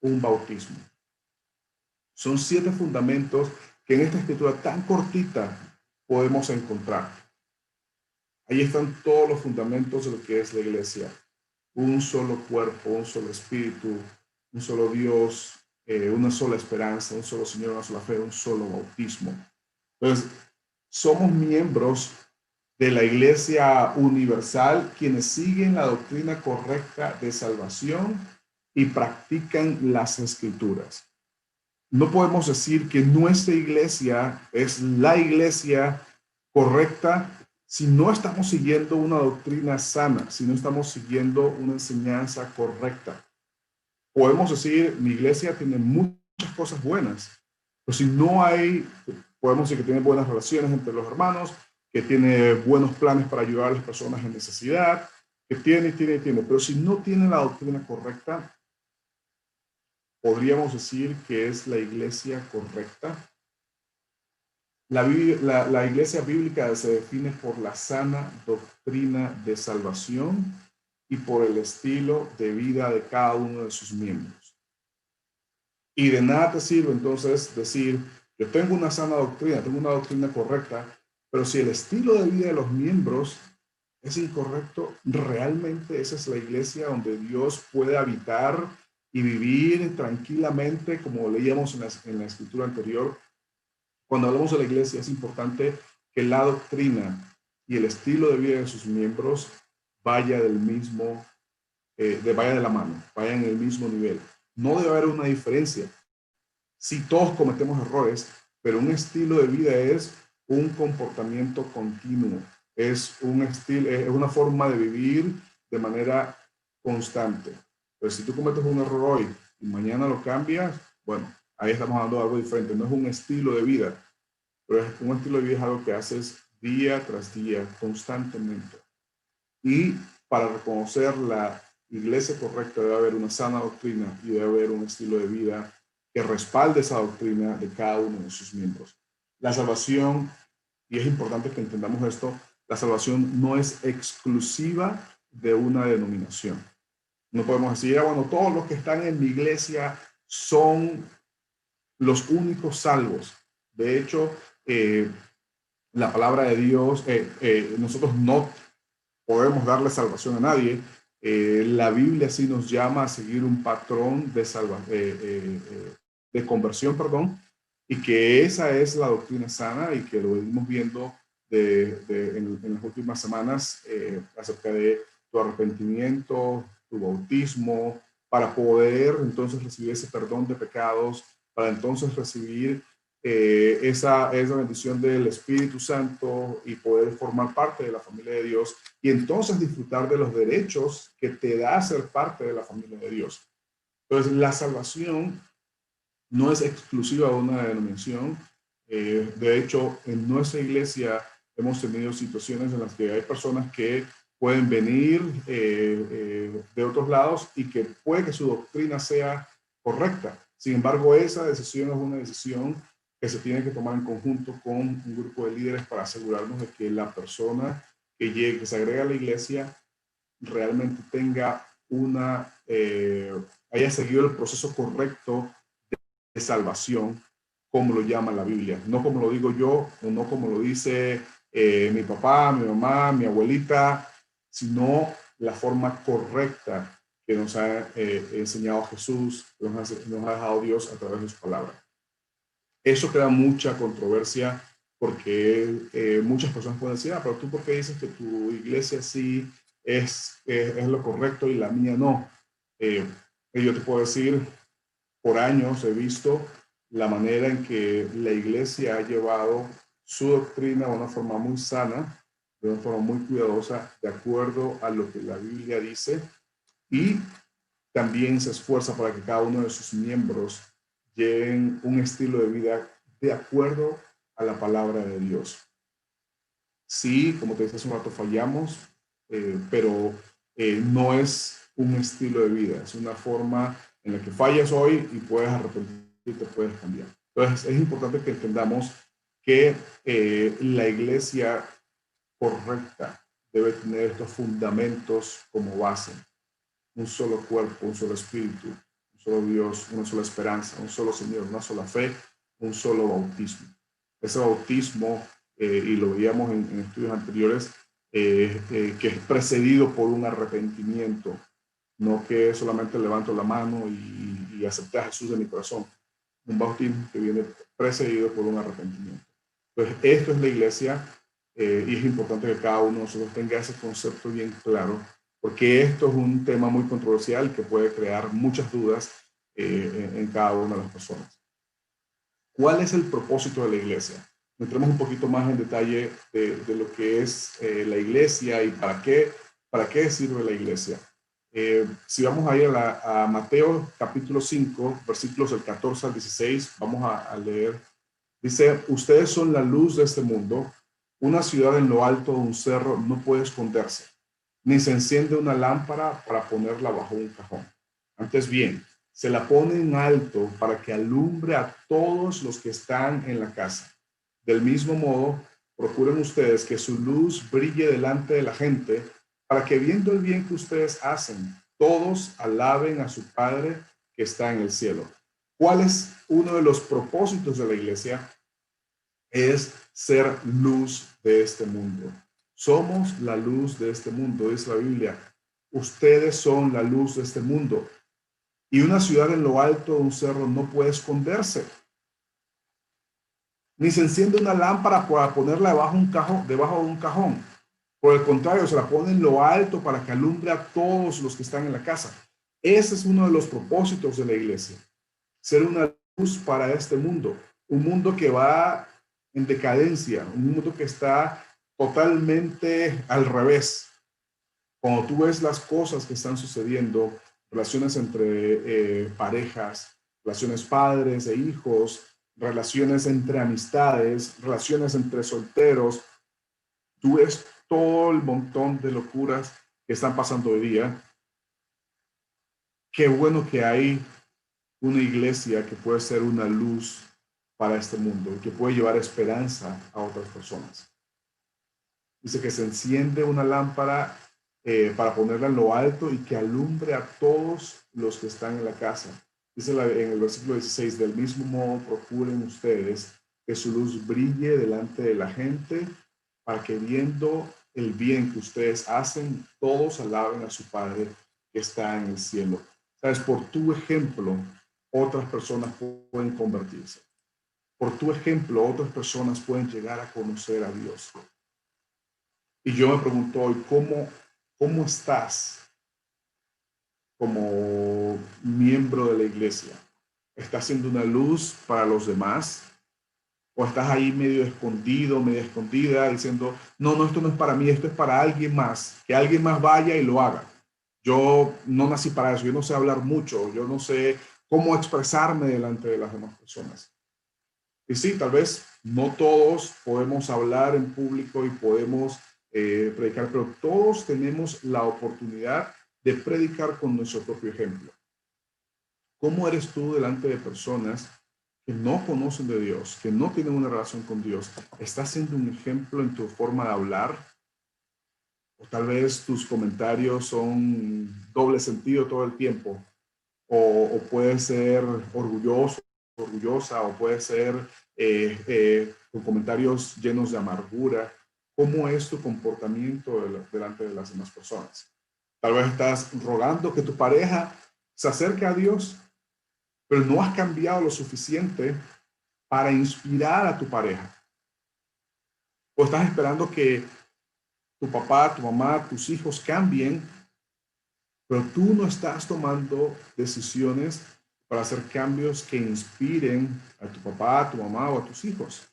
un bautismo. Son 7 fundamentos que en esta escritura tan cortita podemos encontrar. Ahí están todos los fundamentos de lo que es la iglesia. Un solo cuerpo, un solo espíritu, un solo Dios, una sola esperanza, un solo Señor, una sola fe, un solo bautismo. Entonces, somos miembros de la Iglesia Universal, quienes siguen la doctrina correcta de salvación y practican las Escrituras. No podemos decir que nuestra iglesia es la iglesia correcta si no estamos siguiendo una doctrina sana, si no estamos siguiendo una enseñanza correcta. Podemos decir, mi iglesia tiene muchas cosas buenas, pero si no hay, podemos decir que tiene buenas relaciones entre los hermanos, que tiene buenos planes para ayudar a las personas en necesidad, que tiene, pero si no tiene la doctrina correcta, podríamos decir que es la iglesia correcta. La iglesia bíblica se define por la sana doctrina de salvación y por el estilo de vida de cada uno de sus miembros. Y de nada te sirve entonces decir, yo tengo una sana doctrina, tengo una doctrina correcta, pero si el estilo de vida de los miembros es incorrecto, realmente esa es la iglesia donde Dios puede habitar y vivir tranquilamente, como leíamos en la escritura anterior. Cuando hablamos de la iglesia, es importante que la doctrina y el estilo de vida de sus miembros vaya del mismo, vaya de la mano, vaya en el mismo nivel. No debe haber una diferencia. Sí, todos cometemos errores, pero un estilo de vida es un comportamiento continuo, es un estilo, es una forma de vivir de manera constante. Pero si tú cometes un error hoy y mañana lo cambias, bueno, ahí estamos hablando de algo diferente. No es un estilo de vida, pero es un estilo de vida, es algo que haces día tras día, constantemente. Y para reconocer la iglesia correcta debe haber una sana doctrina y debe haber un estilo de vida que respalde esa doctrina de cada uno de sus miembros. La salvación, y es importante que entendamos esto, la salvación no es exclusiva de una denominación. No podemos decir, bueno, todos los que están en mi iglesia son los únicos salvos. De hecho, la palabra de Dios, nosotros no podemos darle salvación a nadie. La Biblia sí nos llama a seguir un patrón de conversión, y que esa es la doctrina sana y que lo venimos viendo en las últimas semanas acerca de tu arrepentimiento, tu bautismo, para poder entonces recibir ese perdón de pecados, para entonces recibir esa bendición del Espíritu Santo y poder formar parte de la familia de Dios y entonces disfrutar de los derechos que te da ser parte de la familia de Dios. Entonces, la salvación no es exclusiva de una denominación. De hecho, en nuestra iglesia hemos tenido situaciones en las que hay personas que pueden venir de otros lados y que puede que su doctrina sea correcta. Sin embargo, esa decisión es una decisión que se tiene que tomar en conjunto con un grupo de líderes para asegurarnos de que la persona que se agrega a la iglesia realmente tenga haya seguido el proceso correcto de salvación, como lo llama la Biblia. No como lo digo yo, o no como lo dice mi papá, mi mamá, mi abuelita, sino la forma correcta que nos ha enseñado Jesús, que nos ha dejado Dios a través de su palabra. Eso crea mucha controversia porque muchas personas pueden decir, pero tú por qué dices que tu iglesia sí es lo correcto y la mía no. Yo te puedo decir, por años he visto la manera en que la iglesia ha llevado su doctrina de una forma muy sana, de una forma muy cuidadosa, de acuerdo a lo que la Biblia dice, y también se esfuerza para que cada uno de sus miembros lleven un estilo de vida de acuerdo a la palabra de Dios. Sí, como te decía hace un rato, fallamos, pero no es un estilo de vida, es una forma en la que fallas hoy y puedes arrepentirte y te puedes cambiar. Entonces es importante que entendamos que la iglesia correcta debe tener estos fundamentos como base. Un solo cuerpo, un solo espíritu, un solo Dios, una sola esperanza, un solo Señor, una sola fe, un solo bautismo. Ese bautismo, y lo veíamos en estudios anteriores, que es precedido por un arrepentimiento, no que solamente levanto la mano y acepté a Jesús de mi corazón. Un bautismo que viene precedido por un arrepentimiento. Entonces, esto es la iglesia, y es importante que cada uno de nosotros tenga ese concepto bien claro, porque esto es un tema muy controversial que puede crear muchas dudas en cada una de las personas. ¿Cuál es el propósito de la iglesia? Entremos un poquito más en detalle de lo que es la iglesia y para qué sirve la iglesia. Si vamos a ir a Mateo capítulo 5, versículos del 14 al 16, vamos a leer. Dice, ustedes son la luz de este mundo. Una ciudad en lo alto de un cerro no puede esconderse, ni se enciende una lámpara para ponerla bajo un cajón. Antes bien, se la pone en alto para que alumbre a todos los que están en la casa. Del mismo modo, procuren ustedes que su luz brille delante de la gente, para que viendo el bien que ustedes hacen, todos alaben a su Padre que está en el cielo. ¿Cuál es uno de los propósitos de la iglesia? Es ser luz de este mundo. Somos la luz de este mundo, dice la Biblia. Ustedes son la luz de este mundo. Y una ciudad en lo alto de un cerro no puede esconderse. Ni se enciende una lámpara para ponerla debajo de un cajón. Por el contrario, se la pone en lo alto para que alumbre a todos los que están en la casa. Ese es uno de los propósitos de la iglesia. Ser una luz para este mundo. Un mundo que va en decadencia. Un mundo que está totalmente al revés. Cuando tú ves las cosas que están sucediendo, relaciones entre parejas, relaciones padres e hijos, relaciones entre amistades, relaciones entre solteros, tú ves todo el montón de locuras que están pasando hoy día. Qué bueno que hay una iglesia que puede ser una luz para este mundo, que puede llevar esperanza a otras personas. Dice que se enciende una lámpara para ponerla en lo alto y que alumbre a todos los que están en la casa. Dice en el versículo 16, del mismo modo procuren ustedes que su luz brille delante de la gente, para que viendo el bien que ustedes hacen, todos alaben a su Padre que está en el cielo. Sabes, por tu ejemplo, otras personas pueden convertirse. Por tu ejemplo, otras personas pueden llegar a conocer a Dios. Y yo me pregunto hoy, ¿cómo estás como miembro de la iglesia? ¿Estás siendo una luz para los demás? ¿O estás ahí medio escondido, medio escondida, diciendo, no, esto no es para mí, esto es para alguien más, que alguien más vaya y lo haga? Yo no nací para eso, yo no sé hablar mucho, yo no sé cómo expresarme delante de las demás personas. Y sí, tal vez no todos podemos hablar en público y podemos predicar, pero todos tenemos la oportunidad de predicar con nuestro propio ejemplo. ¿Cómo eres tú delante de personas que no conocen de Dios, que no tienen una relación con Dios? ¿Estás siendo un ejemplo en tu forma de hablar? O tal vez tus comentarios son doble sentido todo el tiempo. O puede ser orgulloso, orgullosa, o puede ser con comentarios llenos de amargura. cómo es tu comportamiento delante de las demás personas. Tal vez estás rogando que tu pareja se acerque a Dios, pero no has cambiado lo suficiente para inspirar a tu pareja. O estás esperando que tu papá, tu mamá, tus hijos cambien, pero tú no estás tomando decisiones para hacer cambios que inspiren a tu papá, a tu mamá o a tus hijos.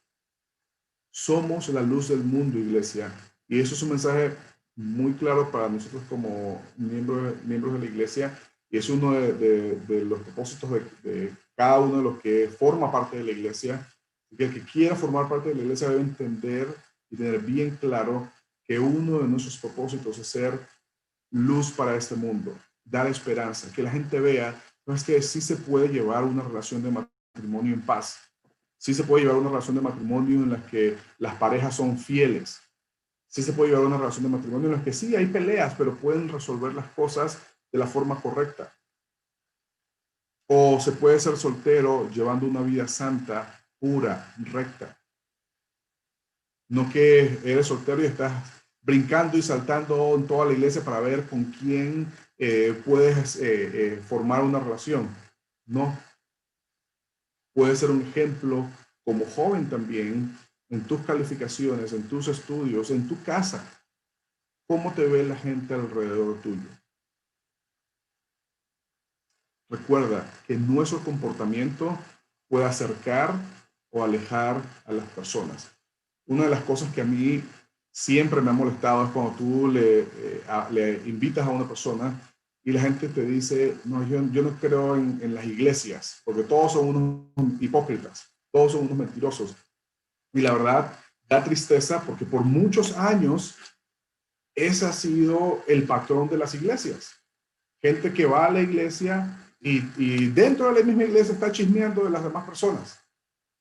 Somos la luz del mundo, iglesia. Y eso es un mensaje muy claro para nosotros como miembros de la iglesia. Y es uno de los propósitos de cada uno de los que forma parte de la iglesia. Que el que quiera formar parte de la iglesia debe entender y tener bien claro que uno de nuestros propósitos es ser luz para este mundo, dar esperanza, que la gente vea, no es que sí se puede llevar una relación de matrimonio en paz. Sí se puede llevar una relación de matrimonio en la que las parejas son fieles. Sí se puede llevar una relación de matrimonio en la que sí hay peleas, pero pueden resolver las cosas de la forma correcta. O se puede ser soltero llevando una vida santa, pura, recta. No que eres soltero y estás brincando y saltando en toda la iglesia para ver con quién puedes formar una relación. No. Puedes ser un ejemplo como joven también en tus calificaciones, en tus estudios, en tu casa. ¿Cómo te ve la gente alrededor tuyo? Recuerda que nuestro comportamiento puede acercar o alejar a las personas. Una de las cosas que a mí siempre me ha molestado es cuando tú le invitas a una persona y la gente te dice, no, yo no creo en las iglesias, porque todos son unos hipócritas, todos son unos mentirosos. Y la verdad, da tristeza porque por muchos años ese ha sido el patrón de las iglesias. Gente que va a la iglesia y dentro de la misma iglesia está chismeando de las demás personas.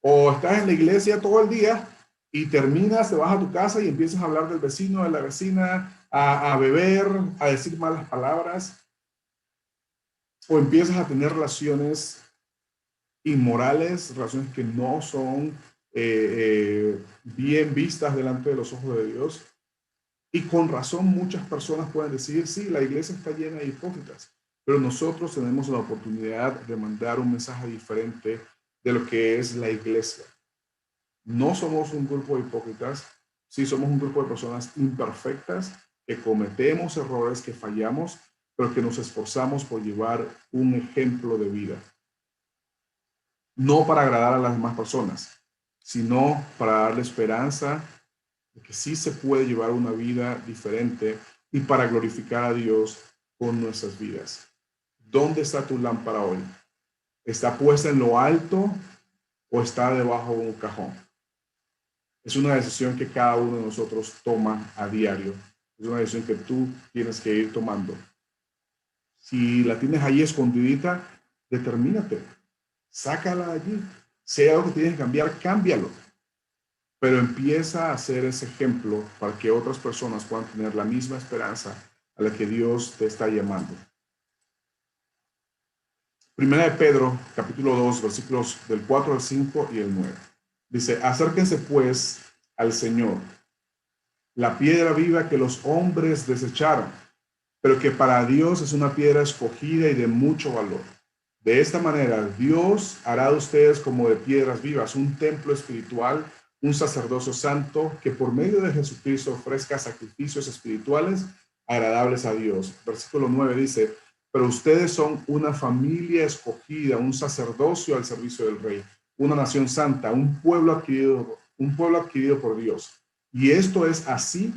O estás en la iglesia todo el día y terminas, te vas a tu casa y empiezas a hablar del vecino, de la vecina, a beber, a decir malas palabras. O empiezas a tener relaciones inmorales, relaciones que no son bien vistas delante de los ojos de Dios. Y con razón muchas personas pueden decir, sí, la iglesia está llena de hipócritas, pero nosotros tenemos la oportunidad de mandar un mensaje diferente de lo que es la iglesia. No somos un grupo de hipócritas, sí somos un grupo de personas imperfectas que cometemos errores, que fallamos, pero que nos esforzamos por llevar un ejemplo de vida. No para agradar a las demás personas, sino para darle esperanza de que sí se puede llevar una vida diferente y para glorificar a Dios con nuestras vidas. ¿Dónde está tu lámpara hoy? ¿Está puesta en lo alto o está debajo de un cajón? Es una decisión que cada uno de nosotros toma a diario. Es una decisión que tú tienes que ir tomando. Si la tienes ahí escondidita, determínate. Sácala de allí. Si hay algo que tienes que cambiar, cámbialo. Pero empieza a hacer ese ejemplo para que otras personas puedan tener la misma esperanza a la que Dios te está llamando. Primera de Pedro, capítulo 2, versículos del 4 al 5 y el 9. Dice, acérquense pues al Señor, la piedra viva que los hombres desecharon, pero que para Dios es una piedra escogida y de mucho valor. De esta manera, Dios hará de ustedes como de piedras vivas, un templo espiritual, un sacerdocio santo, que por medio de Jesucristo ofrezca sacrificios espirituales agradables a Dios. Versículo 9 dice, pero ustedes son una familia escogida, un sacerdocio al servicio del Rey, una nación santa, un pueblo adquirido por Dios. Y esto es así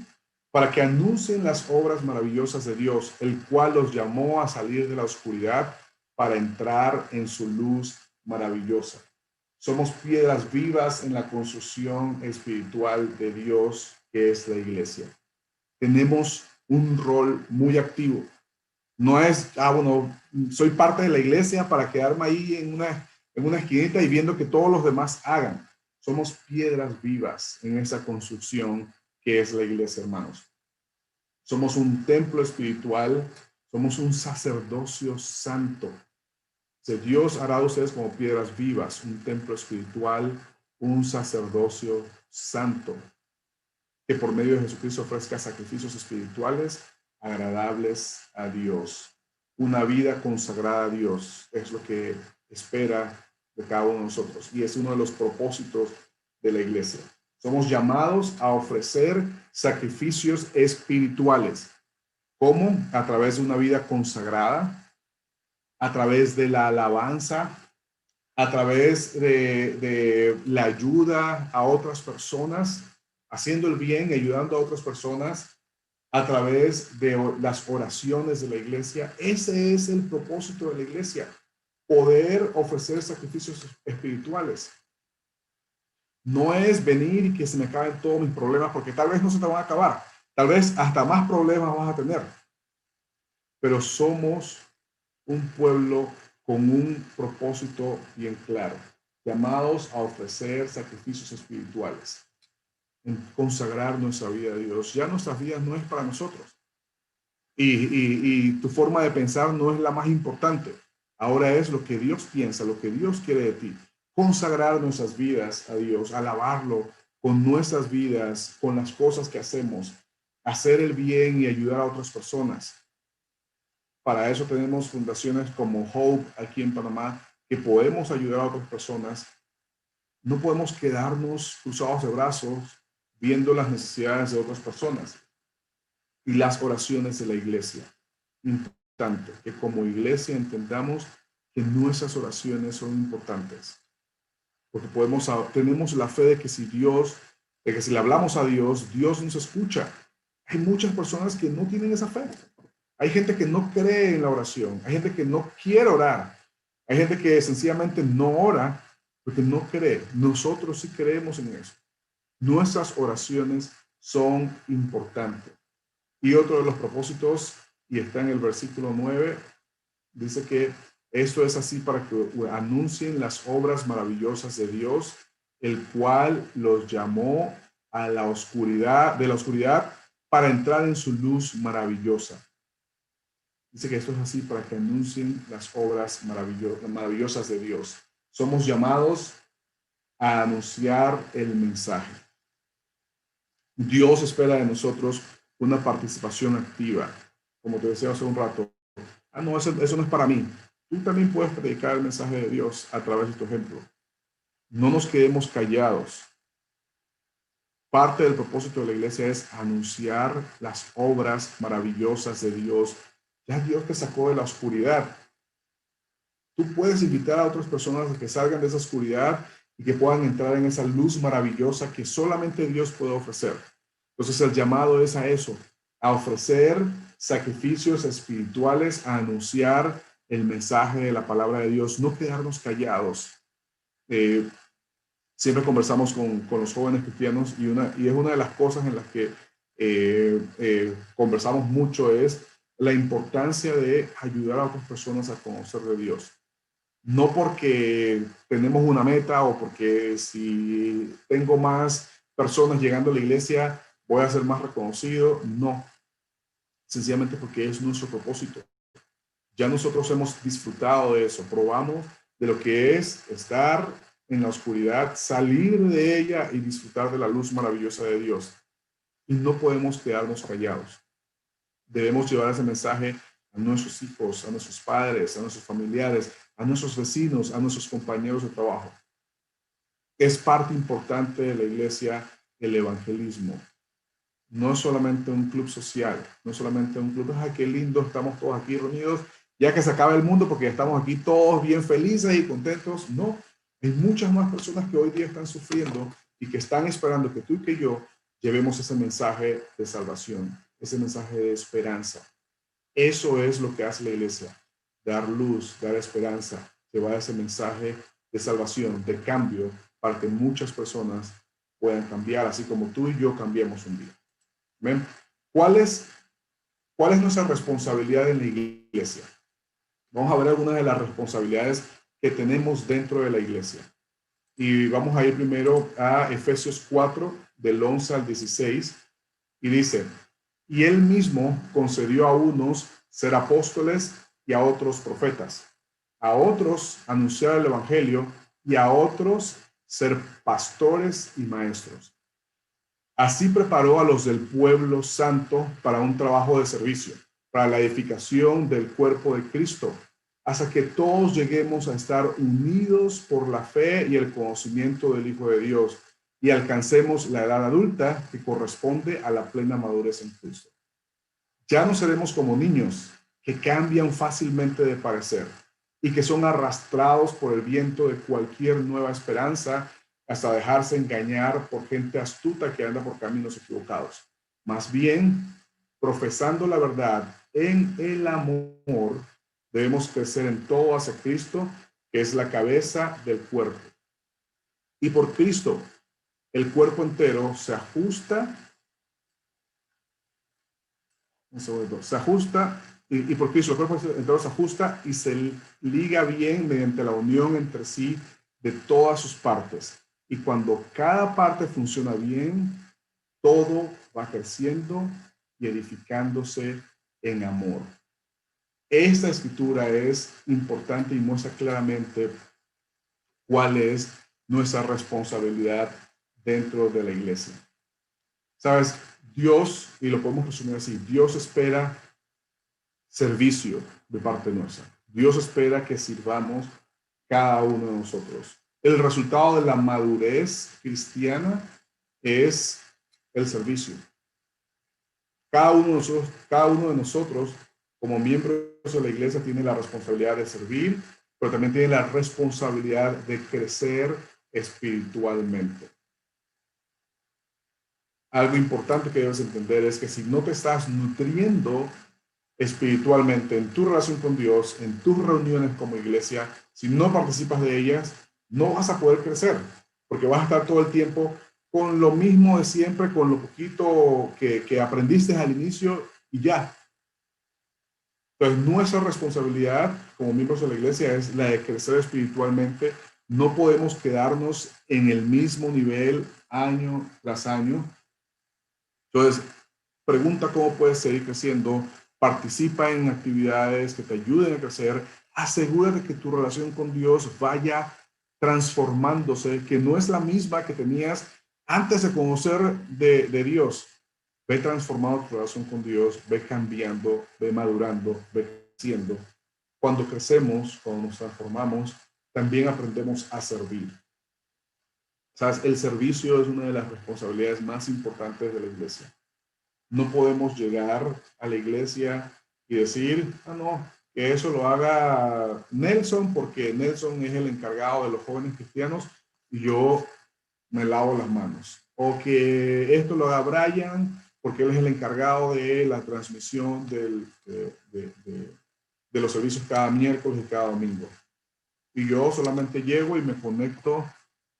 para que anuncien las obras maravillosas de Dios, el cual los llamó a salir de la oscuridad para entrar en su luz maravillosa. Somos piedras vivas en la construcción espiritual de Dios, que es la iglesia. Tenemos un rol muy activo. No es, bueno, soy parte de la iglesia para quedarme ahí en una esquinita y viendo que todos los demás hagan. Somos piedras vivas en esa construcción que es la iglesia, hermanos. Somos un templo espiritual, somos un sacerdocio santo. Dios hará de ustedes como piedras vivas, un templo espiritual, un sacerdocio santo. que por medio de Jesucristo ofrezca sacrificios espirituales agradables a Dios. Una vida consagrada a Dios es lo que espera de cada uno de nosotros y es uno de los propósitos de la iglesia. Somos llamados a ofrecer sacrificios espirituales. ¿Cómo? A través de una vida consagrada, a través de la alabanza, a través de la ayuda a otras personas, haciendo el bien y ayudando a otras personas, a través de las oraciones de la iglesia. Ese es el propósito de la iglesia, poder ofrecer sacrificios espirituales. No es venir y que se me acaben todos mis problemas, porque tal vez no se te van a acabar, tal vez hasta más problemas vas a tener, pero somos un pueblo con un propósito bien claro, llamados a ofrecer sacrificios espirituales, en consagrar nuestra vida a Dios. Ya nuestras vidas no es para nosotros. Y tu forma de pensar no es la más importante. Ahora es lo que Dios piensa, lo que Dios quiere de ti. Consagrar nuestras vidas a Dios, alabarlo con nuestras vidas, con las cosas que hacemos, hacer el bien y ayudar a otras personas. Para eso tenemos fundaciones como Hope aquí en Panamá, que podemos ayudar a otras personas. No podemos quedarnos cruzados de brazos viendo las necesidades de otras personas. Y las oraciones de la iglesia. Importante que como iglesia entendamos que nuestras oraciones son importantes. Porque tenemos la fe de que si le hablamos a Dios, Dios nos escucha. Hay muchas personas que no tienen esa fe. Hay gente que no cree en la oración. Hay gente que no quiere orar. Hay gente que sencillamente no ora porque no cree. Nosotros sí creemos en eso. Nuestras oraciones son importantes. Y otro de los propósitos, y está en el versículo 9, dice que esto es así para que anuncien las obras maravillosas de Dios, el cual los llamó a la oscuridad, de la oscuridad para entrar en su luz maravillosa. Dice que esto es así para que anuncien las obras maravillosas de Dios. Somos llamados a anunciar el mensaje. Dios espera de nosotros una participación activa. Como te decía hace un rato, no, eso no es para mí. Tú también puedes predicar el mensaje de Dios a través de tu ejemplo. No nos quedemos callados. Parte del propósito de la iglesia es anunciar las obras maravillosas de Dios. Ya Dios te sacó de la oscuridad. Tú puedes invitar a otras personas a que salgan de esa oscuridad y que puedan entrar en esa luz maravillosa que solamente Dios puede ofrecer. Entonces el llamado es a eso, a ofrecer sacrificios espirituales, a anunciar el mensaje de la palabra de Dios, no quedarnos callados. Siempre conversamos con los jóvenes cristianos y es una de las cosas en las que conversamos mucho es la importancia de ayudar a otras personas a conocer de Dios. No porque tenemos una meta o porque si tengo más personas llegando a la iglesia voy a ser más reconocido. No, sencillamente porque es nuestro propósito. Ya nosotros hemos disfrutado de eso, probamos de lo que es estar en la oscuridad, salir de ella y disfrutar de la luz maravillosa de Dios. Y no podemos quedarnos callados. Debemos llevar ese mensaje a nuestros hijos, a nuestros padres, a nuestros familiares, a nuestros vecinos, a nuestros compañeros de trabajo. Es parte importante de la iglesia el evangelismo. No es solamente un club social, no es solamente un club, ¡ay, qué lindo! Estamos todos aquí reunidos, ya que se acaba el mundo porque estamos aquí todos bien felices y contentos. No, hay muchas más personas que hoy día están sufriendo y que están esperando que tú y que yo llevemos ese mensaje de salvación, ese mensaje de esperanza. Eso es lo que hace la iglesia, dar luz, dar esperanza, llevar ese mensaje de salvación, de cambio, para que muchas personas puedan cambiar, así como tú y yo cambiamos un día. ¿Ven? ¿Cuál es nuestra responsabilidad en la iglesia? Vamos a ver algunas de las responsabilidades que tenemos dentro de la iglesia. Y vamos a ir primero a Efesios 4, del 11 al 16, y dice, y él mismo concedió a unos ser apóstoles y a otros profetas, a otros anunciar el evangelio y a otros ser pastores y maestros, Así preparó a los del pueblo santo para un trabajo de servicio, para la edificación del cuerpo de Cristo, hasta que todos lleguemos a estar unidos por la fe y el conocimiento del Hijo de Dios y alcancemos la edad adulta que corresponde a la plena madurez en Cristo. Ya no seremos como niños que cambian fácilmente de parecer y que son arrastrados por el viento de cualquier nueva esperanza hasta dejarse engañar por gente astuta que anda por caminos equivocados. Más bien, profesando la verdad en el amor, debemos crecer en todo hacia Cristo, que es la cabeza del cuerpo. Y por Cristo, el cuerpo entero se ajusta, y por Cristo el cuerpo entero se ajusta y se liga bien mediante la unión entre sí de todas sus partes. Y cuando cada parte funciona bien, todo va creciendo y edificándose en amor. Esta escritura es importante y muestra claramente cuál es nuestra responsabilidad dentro de la iglesia. ¿Sabes? Dios, y lo podemos resumir así, Dios espera servicio de parte nuestra. Dios espera que sirvamos cada uno de nosotros. El resultado de la madurez cristiana es el servicio. Cada uno de nosotros, como miembros de la iglesia, tiene la responsabilidad de servir, pero también tiene la responsabilidad de crecer espiritualmente. Algo importante que debes entender es que si no te estás nutriendo espiritualmente en tu relación con Dios, en tus reuniones como iglesia, si no participas de ellas, no vas a poder crecer, porque vas a estar todo el tiempo con lo mismo de siempre, con lo poquito que aprendiste al inicio y ya. Entonces, nuestra responsabilidad como miembros de la iglesia es la de crecer espiritualmente. No podemos quedarnos en el mismo nivel año tras año. Entonces, pregunta cómo puedes seguir creciendo. Participa en actividades que te ayuden a crecer. Asegúrate que tu relación con Dios vaya transformándose, que no es la misma que tenías antes de conocer de Dios. Ve transformando tu relación con Dios, ve cambiando, ve madurando, ve creciendo. Cuando crecemos, cuando nos transformamos, también aprendemos a servir. ¿Sabes? El servicio es una de las responsabilidades más importantes de la iglesia. No podemos llegar a la iglesia y decir, no, que eso lo haga Nelson, porque Nelson es el encargado de los jóvenes cristianos y yo me lavo las manos. O que esto lo haga Brian, porque él es el encargado de la transmisión de los servicios cada miércoles y cada domingo. Y yo solamente llego y me conecto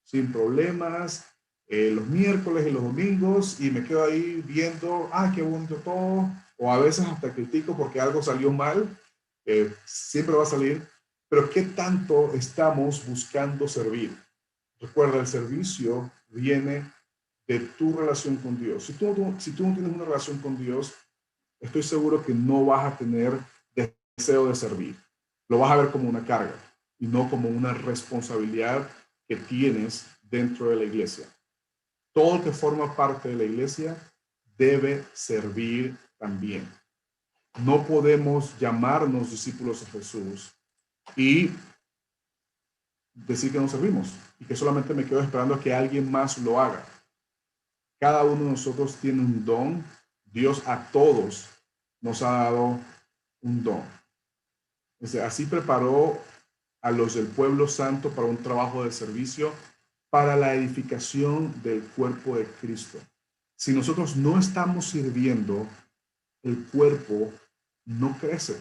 sin problemas los miércoles y los domingos y me quedo ahí viendo, qué bonito todo, o a veces hasta critico porque algo salió mal, siempre va a salir, pero ¿qué tanto estamos buscando servir? Recuerda, el servicio viene de tu relación con Dios. Si tú no tienes una relación con Dios, estoy seguro que no vas a tener deseo de servir. Lo vas a ver como una carga y no como una responsabilidad que tienes dentro de la iglesia. Todo el que forma parte de la iglesia debe servir también. No podemos llamarnos discípulos de Jesús y decir que no servimos y que solamente me quedo esperando a que alguien más lo haga. Cada uno de nosotros tiene un don. Dios a todos nos ha dado un don. Así preparó a los del pueblo santo para un trabajo de servicio para la edificación del cuerpo de Cristo. Si nosotros no estamos sirviendo, el cuerpo no crece.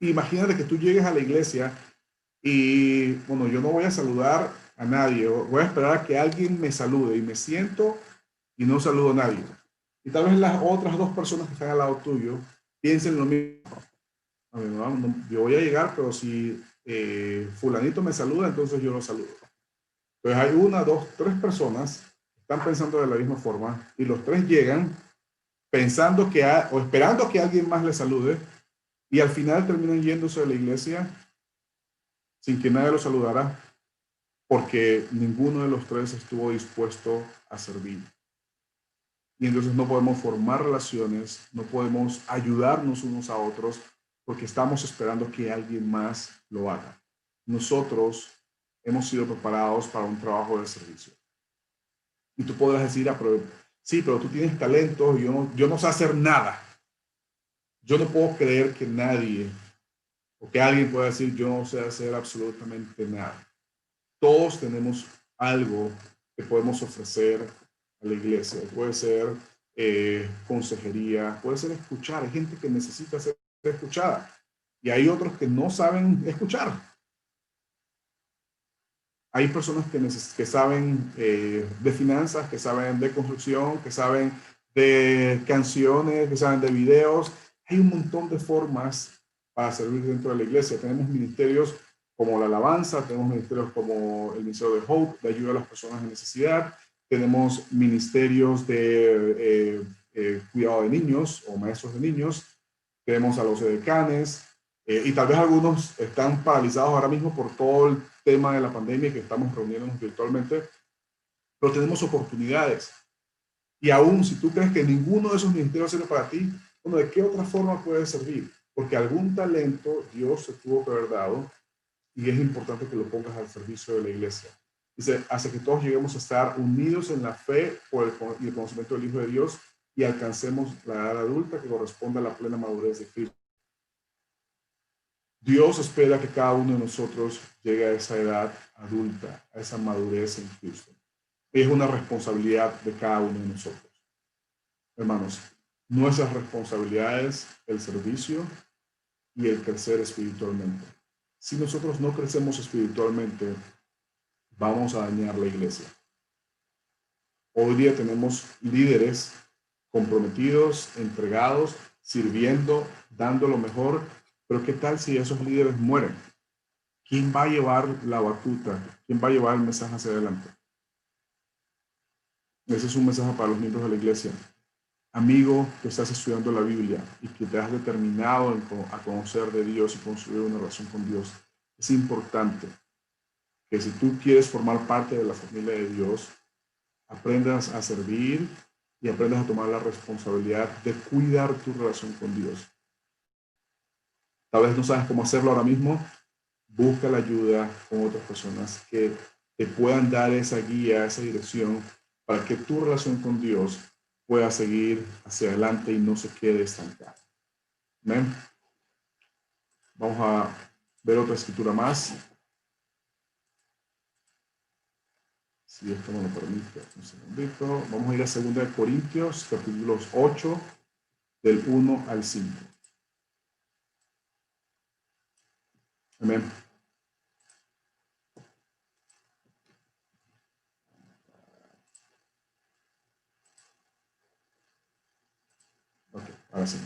Imagínate que tú llegues a la iglesia y, bueno, yo no voy a saludar a nadie, voy a esperar a que alguien me salude y me siento y no saludo a nadie. Y tal vez las otras dos personas que están al lado tuyo piensen lo mismo. Yo voy a llegar, pero si fulanito me saluda, entonces yo lo saludo. Entonces hay 1, 2, 3 personas que están pensando de la misma forma y los tres llegan pensando o esperando que alguien más les salude y al final terminan yéndose de la iglesia sin que nadie los saludara porque ninguno de los tres estuvo dispuesto a servir. Y entonces no podemos formar relaciones, no podemos ayudarnos unos a otros, porque estamos esperando que alguien más lo haga. Nosotros hemos sido preparados para un trabajo de servicio. Y tú podrás decir, sí, pero tú tienes talento, yo no sé hacer nada. Yo no puedo creer que nadie, o que alguien pueda decir, yo no sé hacer absolutamente nada. Todos tenemos algo que podemos ofrecer a la iglesia. Puede ser consejería, puede ser escuchar. Hay gente que necesita ser escuchada y hay otros que no saben escuchar. Hay personas que saben de finanzas, que saben de construcción, que saben de canciones, que saben de videos. Hay un montón de formas para servir dentro de la iglesia. Tenemos ministerios como la alabanza, tenemos ministerios como el Ministerio de Hope, de ayuda a las personas en necesidad. Tenemos ministerios de cuidado de niños o maestros de niños. Tenemos a los edecanes. Y tal vez algunos están paralizados ahora mismo por todo el tema de la pandemia que estamos reuniéndonos virtualmente, pero tenemos oportunidades. Y aún si tú crees que ninguno de esos ministerios sirve para ti, bueno, ¿de qué otra forma puedes servir? Porque algún talento Dios te tuvo que haber dado y es importante que lo pongas al servicio de la iglesia. Dice, hace que todos lleguemos a estar unidos en la fe y el conocimiento del Hijo de Dios y alcancemos la edad adulta que corresponde a la plena madurez de Cristo. Dios espera que cada uno de nosotros llegue a esa edad adulta, a esa madurez en Cristo. Es una responsabilidad de cada uno de nosotros. Hermanos, nuestras responsabilidades, el servicio y el crecer espiritualmente. Si nosotros no crecemos espiritualmente, vamos a dañar la iglesia. Hoy día tenemos líderes comprometidos, entregados, sirviendo, dando lo mejor. Pero ¿qué tal si esos líderes mueren? ¿Quién va a llevar la batuta? ¿Quién va a llevar el mensaje hacia adelante? Ese es un mensaje para los miembros de la iglesia. Amigo que estás estudiando la Biblia y que te has determinado a conocer de Dios y construir una relación con Dios, es importante que si tú quieres formar parte de la familia de Dios, aprendas a servir y aprendas a tomar la responsabilidad de cuidar tu relación con Dios. Tal vez no sabes cómo hacerlo ahora mismo, busca la ayuda con otras personas que te puedan dar esa guía, esa dirección para que tu relación con Dios pueda seguir hacia adelante y no se quede estancada. Amén. Vamos a ver otra escritura más. Si esto me lo permite, un segundito. Vamos a ir a 2 Corintios, capítulos 8, del 1 al 5. Amén. Ok, ahora sí.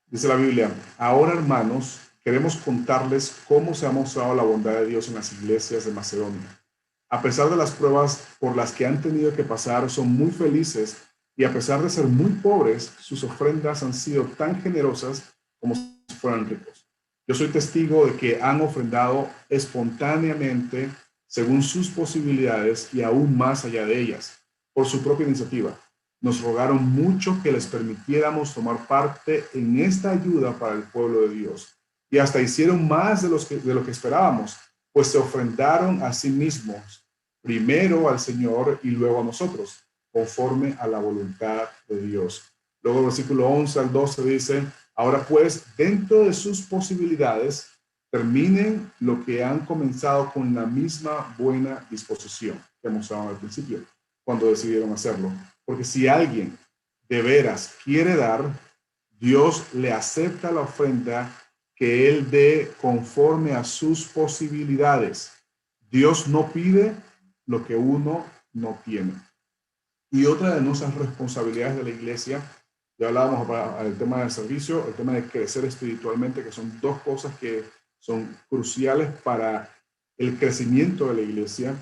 Dice la Biblia, ahora hermanos, queremos contarles cómo se ha mostrado la bondad de Dios en las iglesias de Macedonia. A pesar de las pruebas por las que han tenido que pasar, son muy felices y a pesar de ser muy pobres, sus ofrendas han sido tan generosas como si fueran ricos. Yo soy testigo de que han ofrendado espontáneamente según sus posibilidades y aún más allá de ellas, por su propia iniciativa. Nos rogaron mucho que les permitiéramos tomar parte en esta ayuda para el pueblo de Dios. Y hasta hicieron más de lo que esperábamos, pues se ofrendaron a sí mismos, primero al Señor y luego a nosotros, conforme a la voluntad de Dios. Luego el versículo 11 al 12 dice, ahora pues, dentro de sus posibilidades, terminen lo que han comenzado con la misma buena disposición que mostraron al principio, cuando decidieron hacerlo. Porque si alguien de veras quiere dar, Dios le acepta la ofrenda que él dé conforme a sus posibilidades. Dios no pide lo que uno no tiene. Y otra de nuestras responsabilidades de la iglesia, ya hablábamos del tema del servicio, el tema de crecer espiritualmente, que son dos cosas que son cruciales para el crecimiento de la iglesia,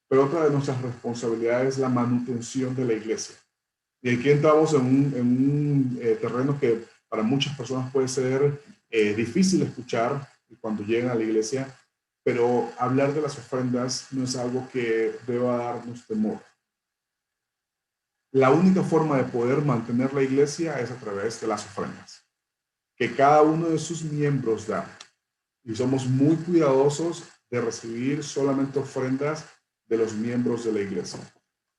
pero otra de nuestras responsabilidades es la manutención de la iglesia. Y aquí entramos en un terreno que para muchas personas puede ser difícil escuchar cuando llegan a la iglesia, pero hablar de las ofrendas no es algo que deba darnos temor. La única forma de poder mantener la iglesia es a través de las ofrendas que cada uno de sus miembros da. Y somos muy cuidadosos de recibir solamente ofrendas de los miembros de la iglesia.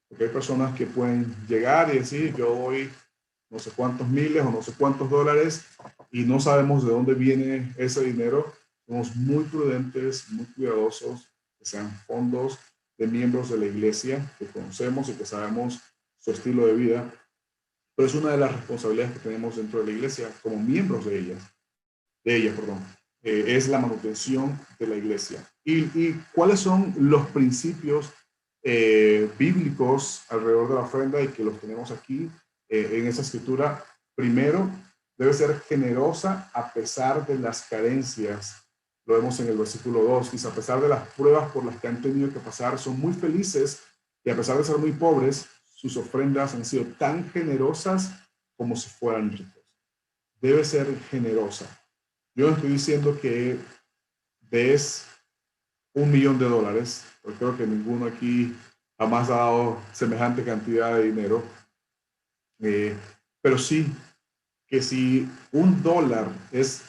Porque hay personas que pueden llegar y decir, yo doy no sé cuántos miles o no sé cuántos dólares y no sabemos de dónde viene ese dinero. Somos muy prudentes, muy cuidadosos, que sean fondos de miembros de la iglesia que conocemos y que sabemos su estilo de vida. Pero es una de las responsabilidades que tenemos dentro de la iglesia como miembros de ella, es la manutención de la iglesia. ¿Y cuáles son los principios bíblicos alrededor de la ofrenda y que los tenemos aquí en esa escritura? Primero, debe ser generosa a pesar de las carencias. Lo vemos en el versículo 2, dice, a pesar de las pruebas por las que han tenido que pasar, son muy felices y a pesar de ser muy pobres, sus ofrendas han sido tan generosas como si fueran ricos. Debe ser generosa. Yo no estoy diciendo que des $1 millón, porque creo que ninguno aquí jamás ha dado semejante cantidad de dinero. Pero sí que si $1 es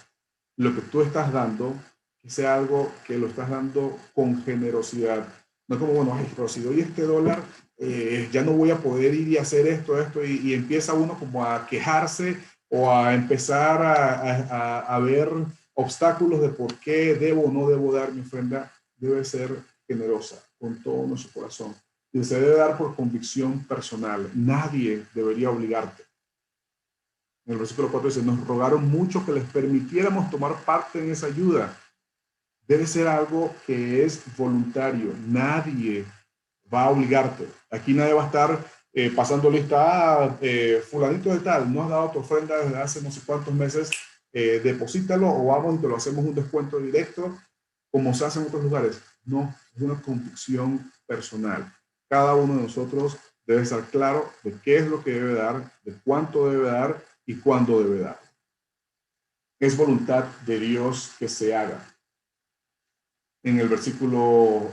lo que tú estás dando, que sea algo que lo estás dando con generosidad. No como, bueno, ay, pero si doy este $1, ya no voy a poder ir y hacer esto, y empieza uno como a quejarse o a empezar a ver obstáculos de por qué debo o no debo dar mi ofrenda. Debe ser generosa con todo nuestro corazón. Y se debe dar por convicción personal. Nadie debería obligarte. En el versículo 4 dice, nos rogaron mucho que les permitiéramos tomar parte en esa ayuda. Debe ser algo que es voluntario. Nadie va a obligarte. Aquí nadie va a estar pasando lista, fulanito de tal, no has dado tu ofrenda desde hace no sé cuántos meses, deposítalo o vamos y te lo hacemos un descuento directo, como se hace en otros lugares. No, es una convicción personal. Cada uno de nosotros debe estar claro de qué es lo que debe dar, de cuánto debe dar y cuándo debe dar. Es voluntad de Dios que se haga. En el versículo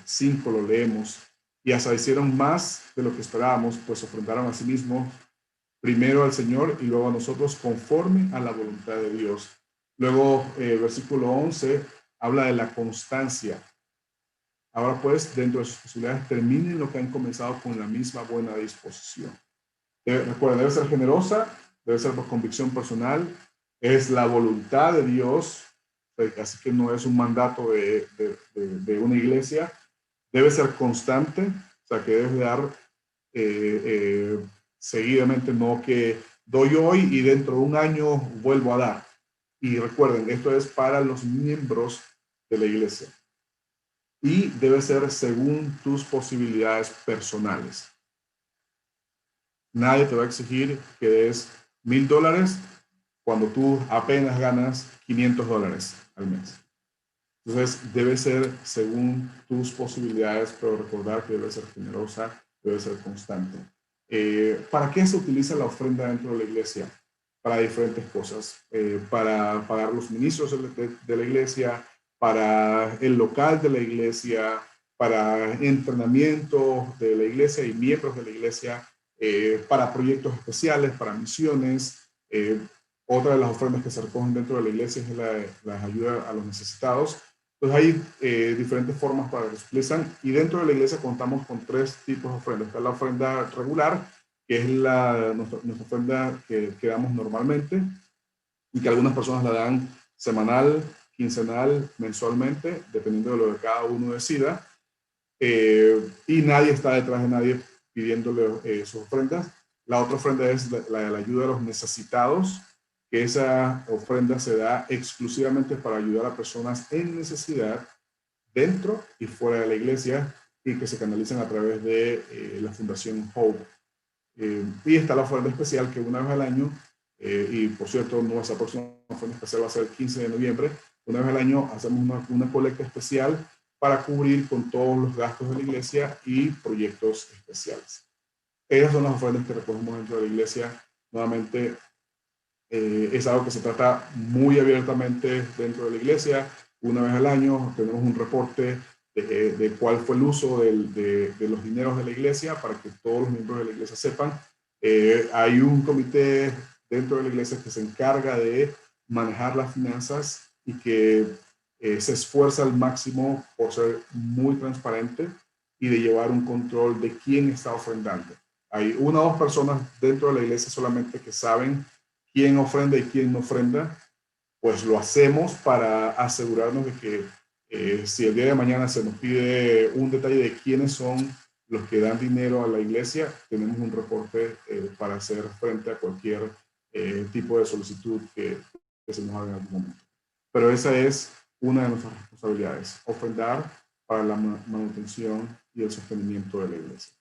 5 lo leemos, y hasta hicieron más de lo que esperábamos, pues ofrendaron a sí mismos primero al Señor y luego a nosotros conforme a la voluntad de Dios. Luego, versículo 11, habla de la constancia. Ahora pues, dentro de sus posibilidades, terminen lo que han comenzado con la misma buena disposición. Recuerden, debe ser generosa, debe ser por convicción personal, es la voluntad de Dios, así que no es un mandato de una iglesia. Debe ser constante, o sea que debes dar seguidamente, no que doy hoy y dentro de un año vuelvo a dar. Y recuerden, esto es para los miembros de la iglesia. Y debe ser según tus posibilidades personales. Nadie te va a exigir que des $1,000 cuando tú apenas ganas $500 al mes. Entonces, debe ser según tus posibilidades, pero recordar que debe ser generosa, debe ser constante. ¿Para qué se utiliza la ofrenda dentro de la iglesia? Para diferentes cosas. Para pagar los ministros de la iglesia, para el local de la iglesia, para entrenamiento de la iglesia y miembros de la iglesia, para proyectos especiales, para misiones. Otra de las ofrendas que se recogen dentro de la iglesia es la ayuda a los necesitados. Entonces hay diferentes formas para que se utilizan, y dentro de la iglesia contamos con 3 tipos de ofrendas. Está la ofrenda regular, que es nuestra ofrenda que damos normalmente y que algunas personas la dan semanal, quincenal, mensualmente, dependiendo de lo que cada uno decida. Y nadie está detrás de nadie pidiéndole sus ofrendas. La otra ofrenda es la de la ayuda a los necesitados, que esa ofrenda se da exclusivamente para ayudar a personas en necesidad dentro y fuera de la iglesia y que se canalizan a través de la Fundación Hope. Y está la ofrenda especial, que una vez al año, y por cierto, nuestra próxima ofrenda especial va a ser el 15 de noviembre, una vez al año hacemos una colecta especial para cubrir con todos los gastos de la iglesia y proyectos especiales. Esas son las ofrendas que recogemos dentro de la iglesia. Nuevamente, es algo que se trata muy abiertamente dentro de la iglesia. Una vez al año tenemos un reporte de cuál fue el uso de los dineros de la iglesia para que todos los miembros de la iglesia sepan. Hay un comité dentro de la iglesia que se encarga de manejar las finanzas y que se esfuerza al máximo por ser muy transparente y de llevar un control de quién está ofrendando. Hay una o dos personas dentro de la iglesia solamente que saben quién ofrenda y quién no ofrenda. Pues lo hacemos para asegurarnos de que si el día de mañana se nos pide un detalle de quiénes son los que dan dinero a la iglesia, tenemos un reporte para hacer frente a cualquier tipo de solicitud que se nos haga en algún momento. Pero esa es una de nuestras responsabilidades, ofrendar para la manutención y el sostenimiento de la iglesia.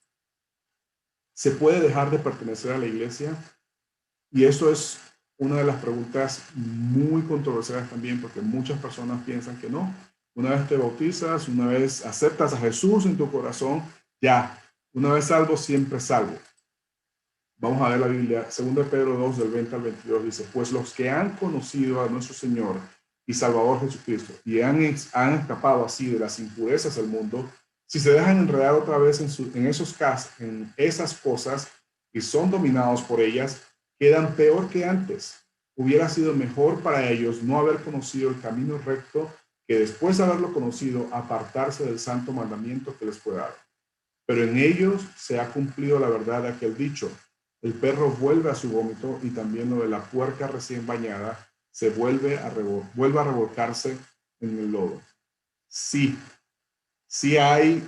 ¿Se puede dejar de pertenecer a la iglesia? Y eso es una de las preguntas muy controversiales también, porque muchas personas piensan que no. Una vez te bautizas, una vez aceptas a Jesús en tu corazón, ya, una vez salvo, siempre salvo. Vamos a ver la Biblia, 2 Pedro 2, del 20 al 22, dice, pues los que han conocido a nuestro Señor y Salvador Jesucristo y han escapado así de las impurezas del mundo, si se dejan enredar otra vez en esas cosas y son dominados por ellas, quedan peor que antes. Hubiera sido mejor para ellos no haber conocido el camino recto que después de haberlo conocido, apartarse del santo mandamiento que les fue dado. Pero en ellos se ha cumplido la verdad de aquel dicho, el perro vuelve a su vómito y también lo de la puerca recién bañada se vuelve a revolcarse en el lodo. Sí hay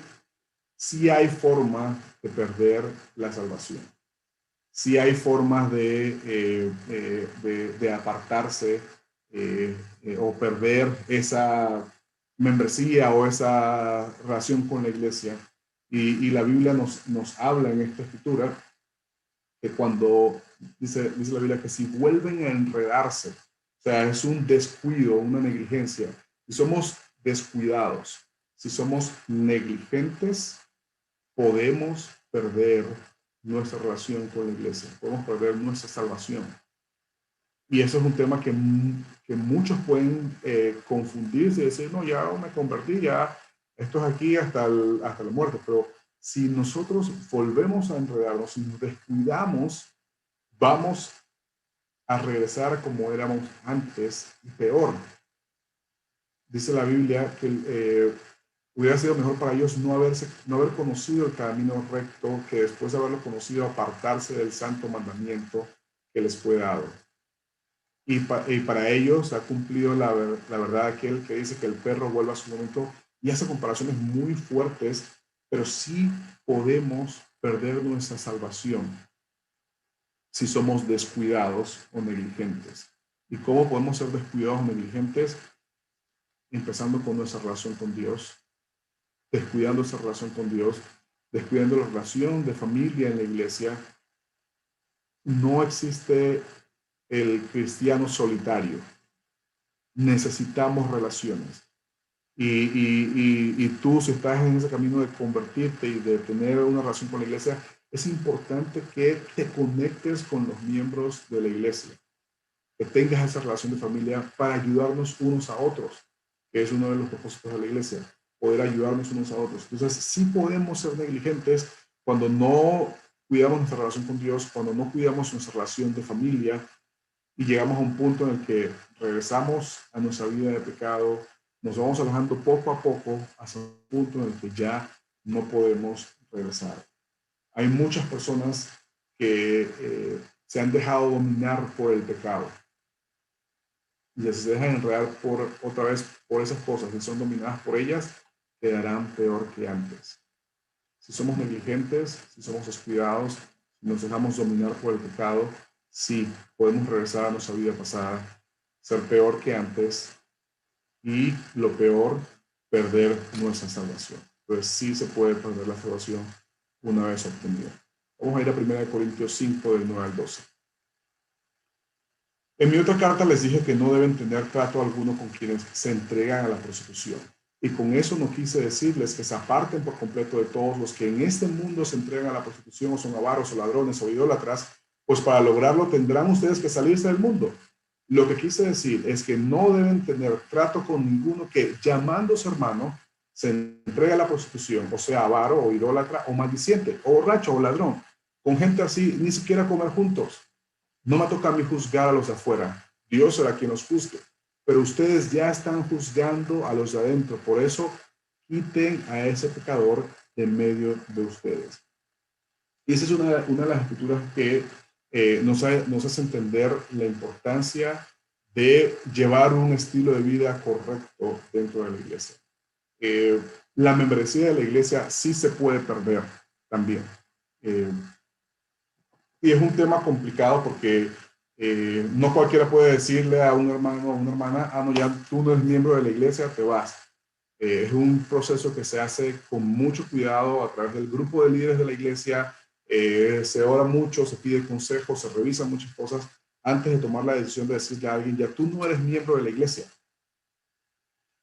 forma de perder la salvación. Sí hay formas de apartarse o perder esa membresía o esa relación con la iglesia. Y la Biblia nos habla en esta escritura que cuando dice la Biblia que si vuelven a enredarse, o sea, es un descuido, una negligencia, y somos descuidados, si somos negligentes, podemos perder nuestra relación con la iglesia, podemos perder nuestra salvación. Y eso es un tema que muchos pueden confundirse y decir, no, ya me convertí, ya esto es aquí hasta la muerte. Pero si nosotros volvemos a enredarnos, si nos descuidamos, vamos a regresar como éramos antes y peor. Dice la Biblia que hubiera sido mejor para ellos no haber conocido el camino recto que después de haberlo conocido apartarse del santo mandamiento que les fue dado. Y para ellos ha cumplido la verdad aquel que dice que el perro vuelve a su momento y hace comparaciones muy fuertes, pero sí podemos perder nuestra salvación si somos descuidados o negligentes. ¿Y cómo podemos ser descuidados o negligentes? Empezando con nuestra relación con Dios, descuidando esa relación con Dios, descuidando la relación de familia en la iglesia. No existe el cristiano solitario. Necesitamos relaciones. Y tú, si estás en ese camino de convertirte y de tener una relación con la iglesia, es importante que te conectes con los miembros de la iglesia, que tengas esa relación de familia para ayudarnos unos a otros, que es uno de los propósitos de la iglesia, poder ayudarnos unos a otros. Entonces, sí podemos ser negligentes cuando no cuidamos nuestra relación con Dios, cuando no cuidamos nuestra relación de familia y llegamos a un punto en el que regresamos a nuestra vida de pecado, nos vamos alejando poco a poco hasta un punto en el que ya no podemos regresar. Hay muchas personas que se han dejado dominar por el pecado y se dejan enredar otra vez por esas cosas y son dominadas por ellas, quedarán peor que antes. Si somos negligentes, si somos descuidados, si nos dejamos dominar por el pecado, sí, podemos regresar a nuestra vida pasada, ser peor que antes y, lo peor, perder nuestra salvación. Entonces sí se puede perder la salvación una vez obtenida. Vamos a ir a 1 Corintios 5, del 9 al 12. En mi otra carta les dije que no deben tener trato alguno con quienes se entregan a la prostitución. Y con eso no quise decirles que se aparten por completo de todos los que en este mundo se entregan a la prostitución o son avaros o ladrones o idólatras, pues para lograrlo tendrán ustedes que salirse del mundo. Lo que quise decir es que no deben tener trato con ninguno que, llamándose hermano, se entrega a la prostitución, o sea, avaro o idólatra o maldiciente o borracho o ladrón. Con gente así ni siquiera comer juntos. No me toca a mí juzgar a los de afuera. Dios será quien los juzgue. Pero ustedes ya están juzgando a los de adentro. Por eso, quiten a ese pecador de medio de ustedes. Y esa es una de las escrituras que nos hace entender la importancia de llevar un estilo de vida correcto dentro de la iglesia. La membresía de la iglesia sí se puede perder también. Y es un tema complicado porque no cualquiera puede decirle a un hermano o a una hermana, ah, no, ya tú no eres miembro de la iglesia, te vas. Es un proceso que se hace con mucho cuidado a través del grupo de líderes de la iglesia. Se ora mucho, se pide consejo, se revisan muchas cosas antes de tomar la decisión de decirle a alguien, ya tú no eres miembro de la iglesia.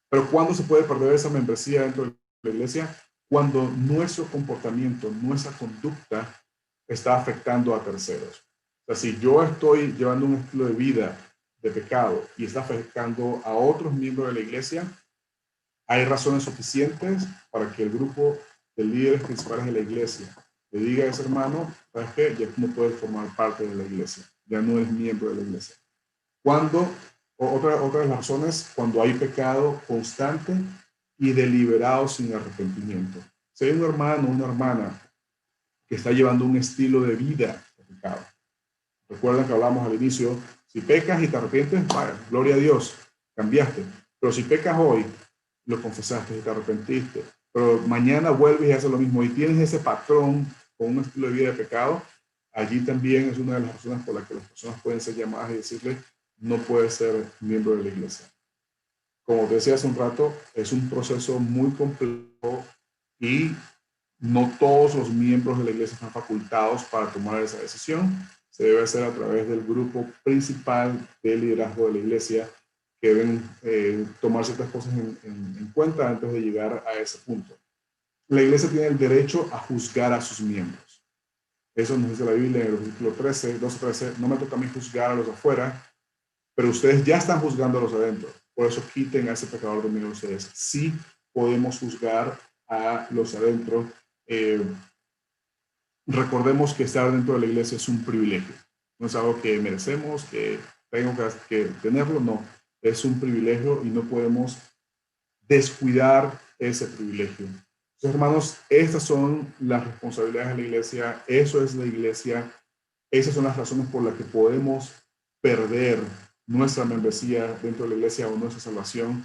Pero ¿cuándo se puede perder esa membresía dentro de la iglesia? Cuando nuestro comportamiento, nuestra conducta está afectando a terceros. O sea, si yo estoy llevando un estilo de vida de pecado y está afectando a otros miembros de la iglesia, hay razones suficientes para que el grupo de líderes principales de la iglesia le diga a ese hermano, ¿sabes qué? Ya no puedes formar parte de la iglesia, ya no eres miembro de la iglesia. Otra de las razones, cuando hay pecado constante y deliberado sin arrepentimiento. Si hay un hermano o una hermana que está llevando un estilo de vida de pecado. Recuerden que hablamos al inicio, si pecas y te arrepientes, vaya, gloria a Dios, cambiaste. Pero si pecas hoy, lo confesaste y te arrepentiste, pero mañana vuelves y haces lo mismo y tienes ese patrón con un estilo de vida de pecado, allí también es una de las razones por las que las personas pueden ser llamadas y decirle, no puedes ser miembro de la iglesia. Como te decía hace un rato, es un proceso muy complejo y no todos los miembros de la iglesia están facultados para tomar esa decisión. Se debe hacer a través del grupo principal de liderazgo de la iglesia, que deben tomar ciertas cosas en cuenta antes de llegar a ese punto. La iglesia tiene el derecho a juzgar a sus miembros. Eso nos dice la Biblia en el versículo 12:13, no me toca a mí juzgar a los de afuera, pero ustedes ya están juzgando a los adentro. Por eso quiten a ese pecador de medio de ustedes. Sí podemos juzgar a los adentro. Recordemos que estar dentro de la iglesia es un privilegio. No es algo que merecemos, que tengo que tenerlo, no. Es un privilegio y no podemos descuidar ese privilegio. Entonces, hermanos, estas son las responsabilidades de la iglesia, eso es la iglesia, esas son las razones por las que podemos perder nuestra membresía dentro de la iglesia o nuestra salvación.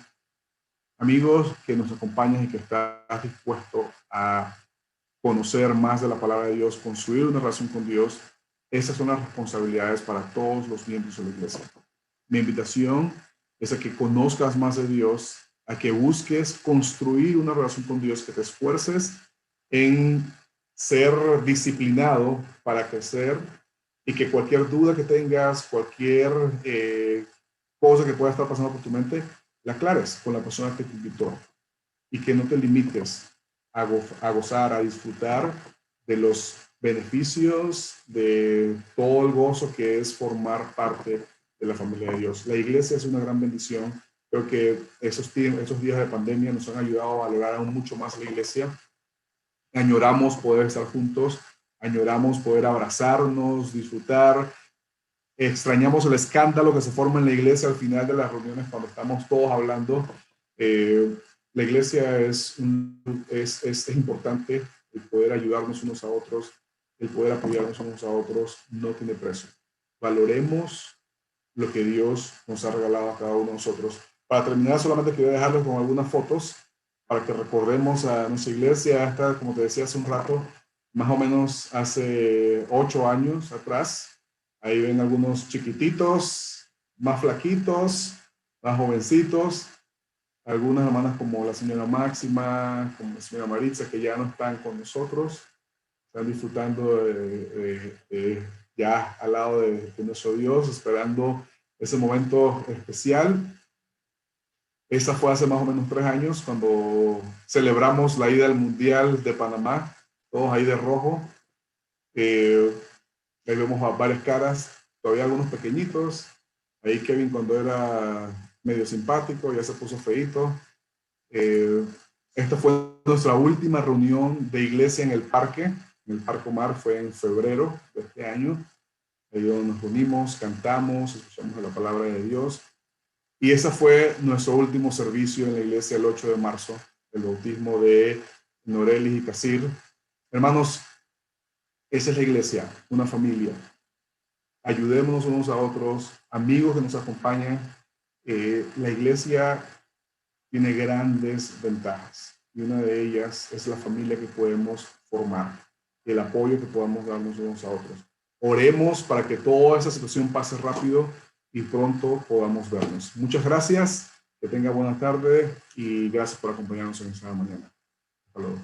Amigos que nos acompañan y que estás dispuesto a conocer más de la palabra de Dios, construir una relación con Dios, esas son las responsabilidades para todos los miembros de la iglesia. Mi invitación es a que conozcas más de Dios, a que busques construir una relación con Dios, que te esfuerces en ser disciplinado para crecer y que cualquier duda que tengas, cualquier cosa que pueda estar pasando por tu mente, la aclares con la persona que te invitó y que no te limites a gozar, a disfrutar de los beneficios, de todo el gozo que es formar parte de la familia de Dios. La iglesia es una gran bendición. Creo que esos días de pandemia nos han ayudado a valorar aún mucho más la iglesia. Añoramos poder estar juntos, añoramos poder abrazarnos, disfrutar. Extrañamos el escándalo que se forma en la iglesia al final de las reuniones cuando estamos todos hablando. La iglesia es importante, el poder ayudarnos unos a otros, el poder apoyarnos unos a otros, no tiene precio. Valoremos lo que Dios nos ha regalado a cada uno de nosotros. Para terminar, solamente quería dejarles con algunas fotos para que recordemos a nuestra iglesia. Esta, como te decía hace un rato, más o menos hace 8 años atrás. Ahí ven algunos chiquititos, más flaquitos, más jovencitos. Algunas hermanas como la señora Máxima, como la señora Maritza, que ya no están con nosotros. Están disfrutando ya al lado de nuestro Dios, esperando ese momento especial. Esta fue hace más o menos 3 años, cuando celebramos la ida al Mundial de Panamá, todos ahí de rojo. Ahí vemos a varias caras, todavía algunos pequeñitos. Ahí Kevin, cuando era medio simpático, ya se puso feíto. Esta fue nuestra última reunión de iglesia en el Parque Omar, fue en febrero de este año. Ahí donde nos reunimos, cantamos, escuchamos la palabra de Dios. Y ese fue nuestro último servicio en la iglesia el 8 de marzo, el bautismo de Norelis y Casir. Hermanos, esa es la iglesia, una familia. Ayudémonos unos a otros, amigos que nos acompañan. La iglesia tiene grandes ventajas y una de ellas es la familia que podemos formar, el apoyo que podamos darnos unos a otros. Oremos para que toda esa situación pase rápido y pronto podamos vernos. Muchas gracias, que tenga buena tarde y gracias por acompañarnos en esta mañana. Hasta luego.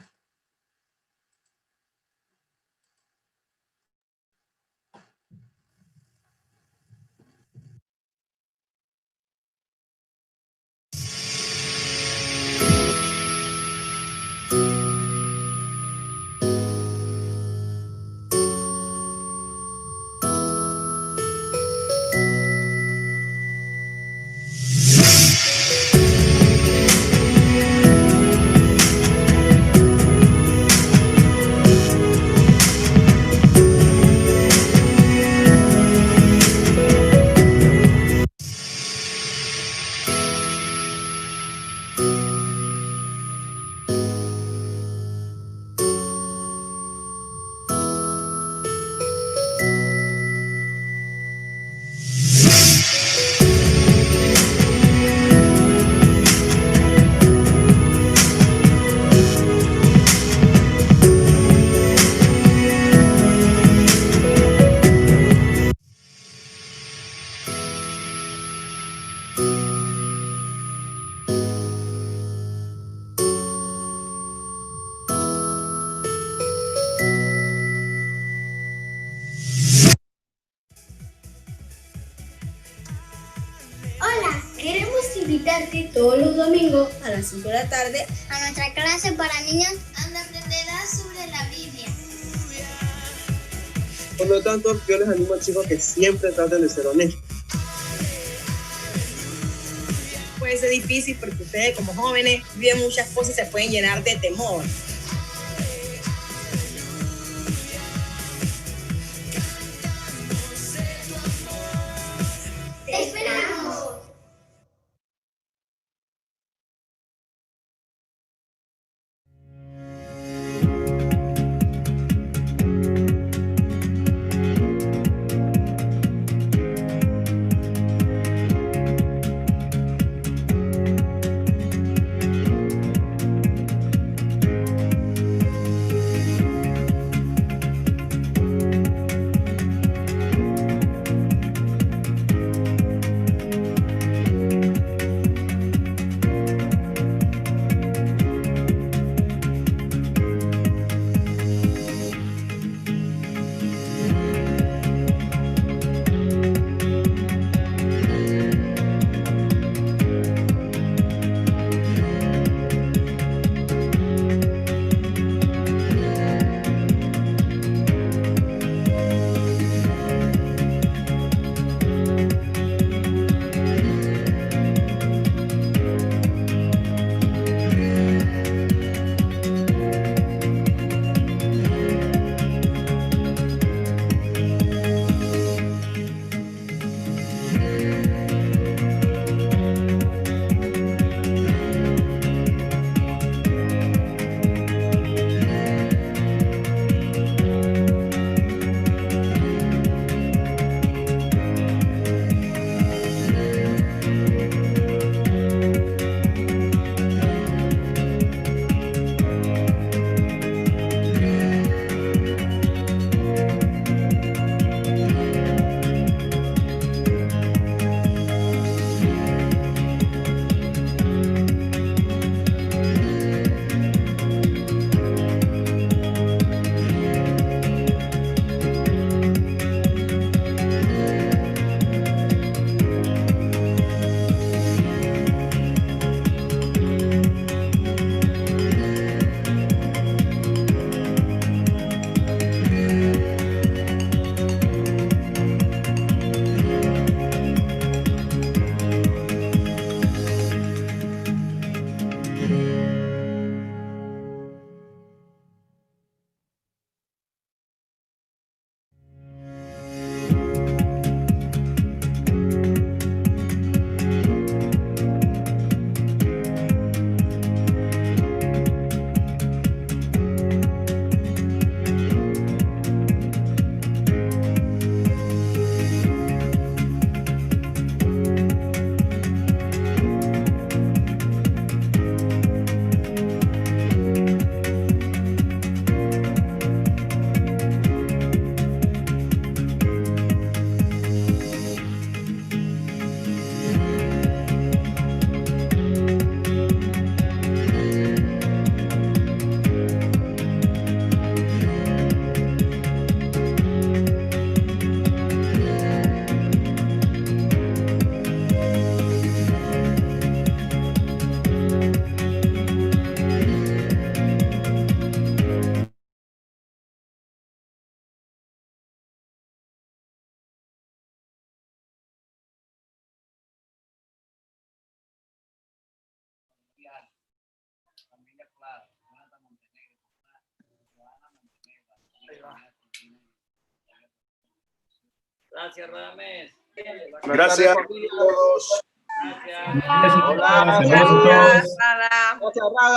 Hola, queremos invitarte todos los domingos a las 5 de la tarde a nuestra clase para niños donde aprenderás sobre la Biblia. Por lo tanto, yo les animo, chicos, que siempre traten de ser honestos. Puede ser difícil porque ustedes como jóvenes viven muchas cosas y se pueden llenar de temor. ¡Te esperamos! Gracias, Radamés. Gracias a todos. Gracias. Hola, saludos a todos. Nada. Gracias, Rada.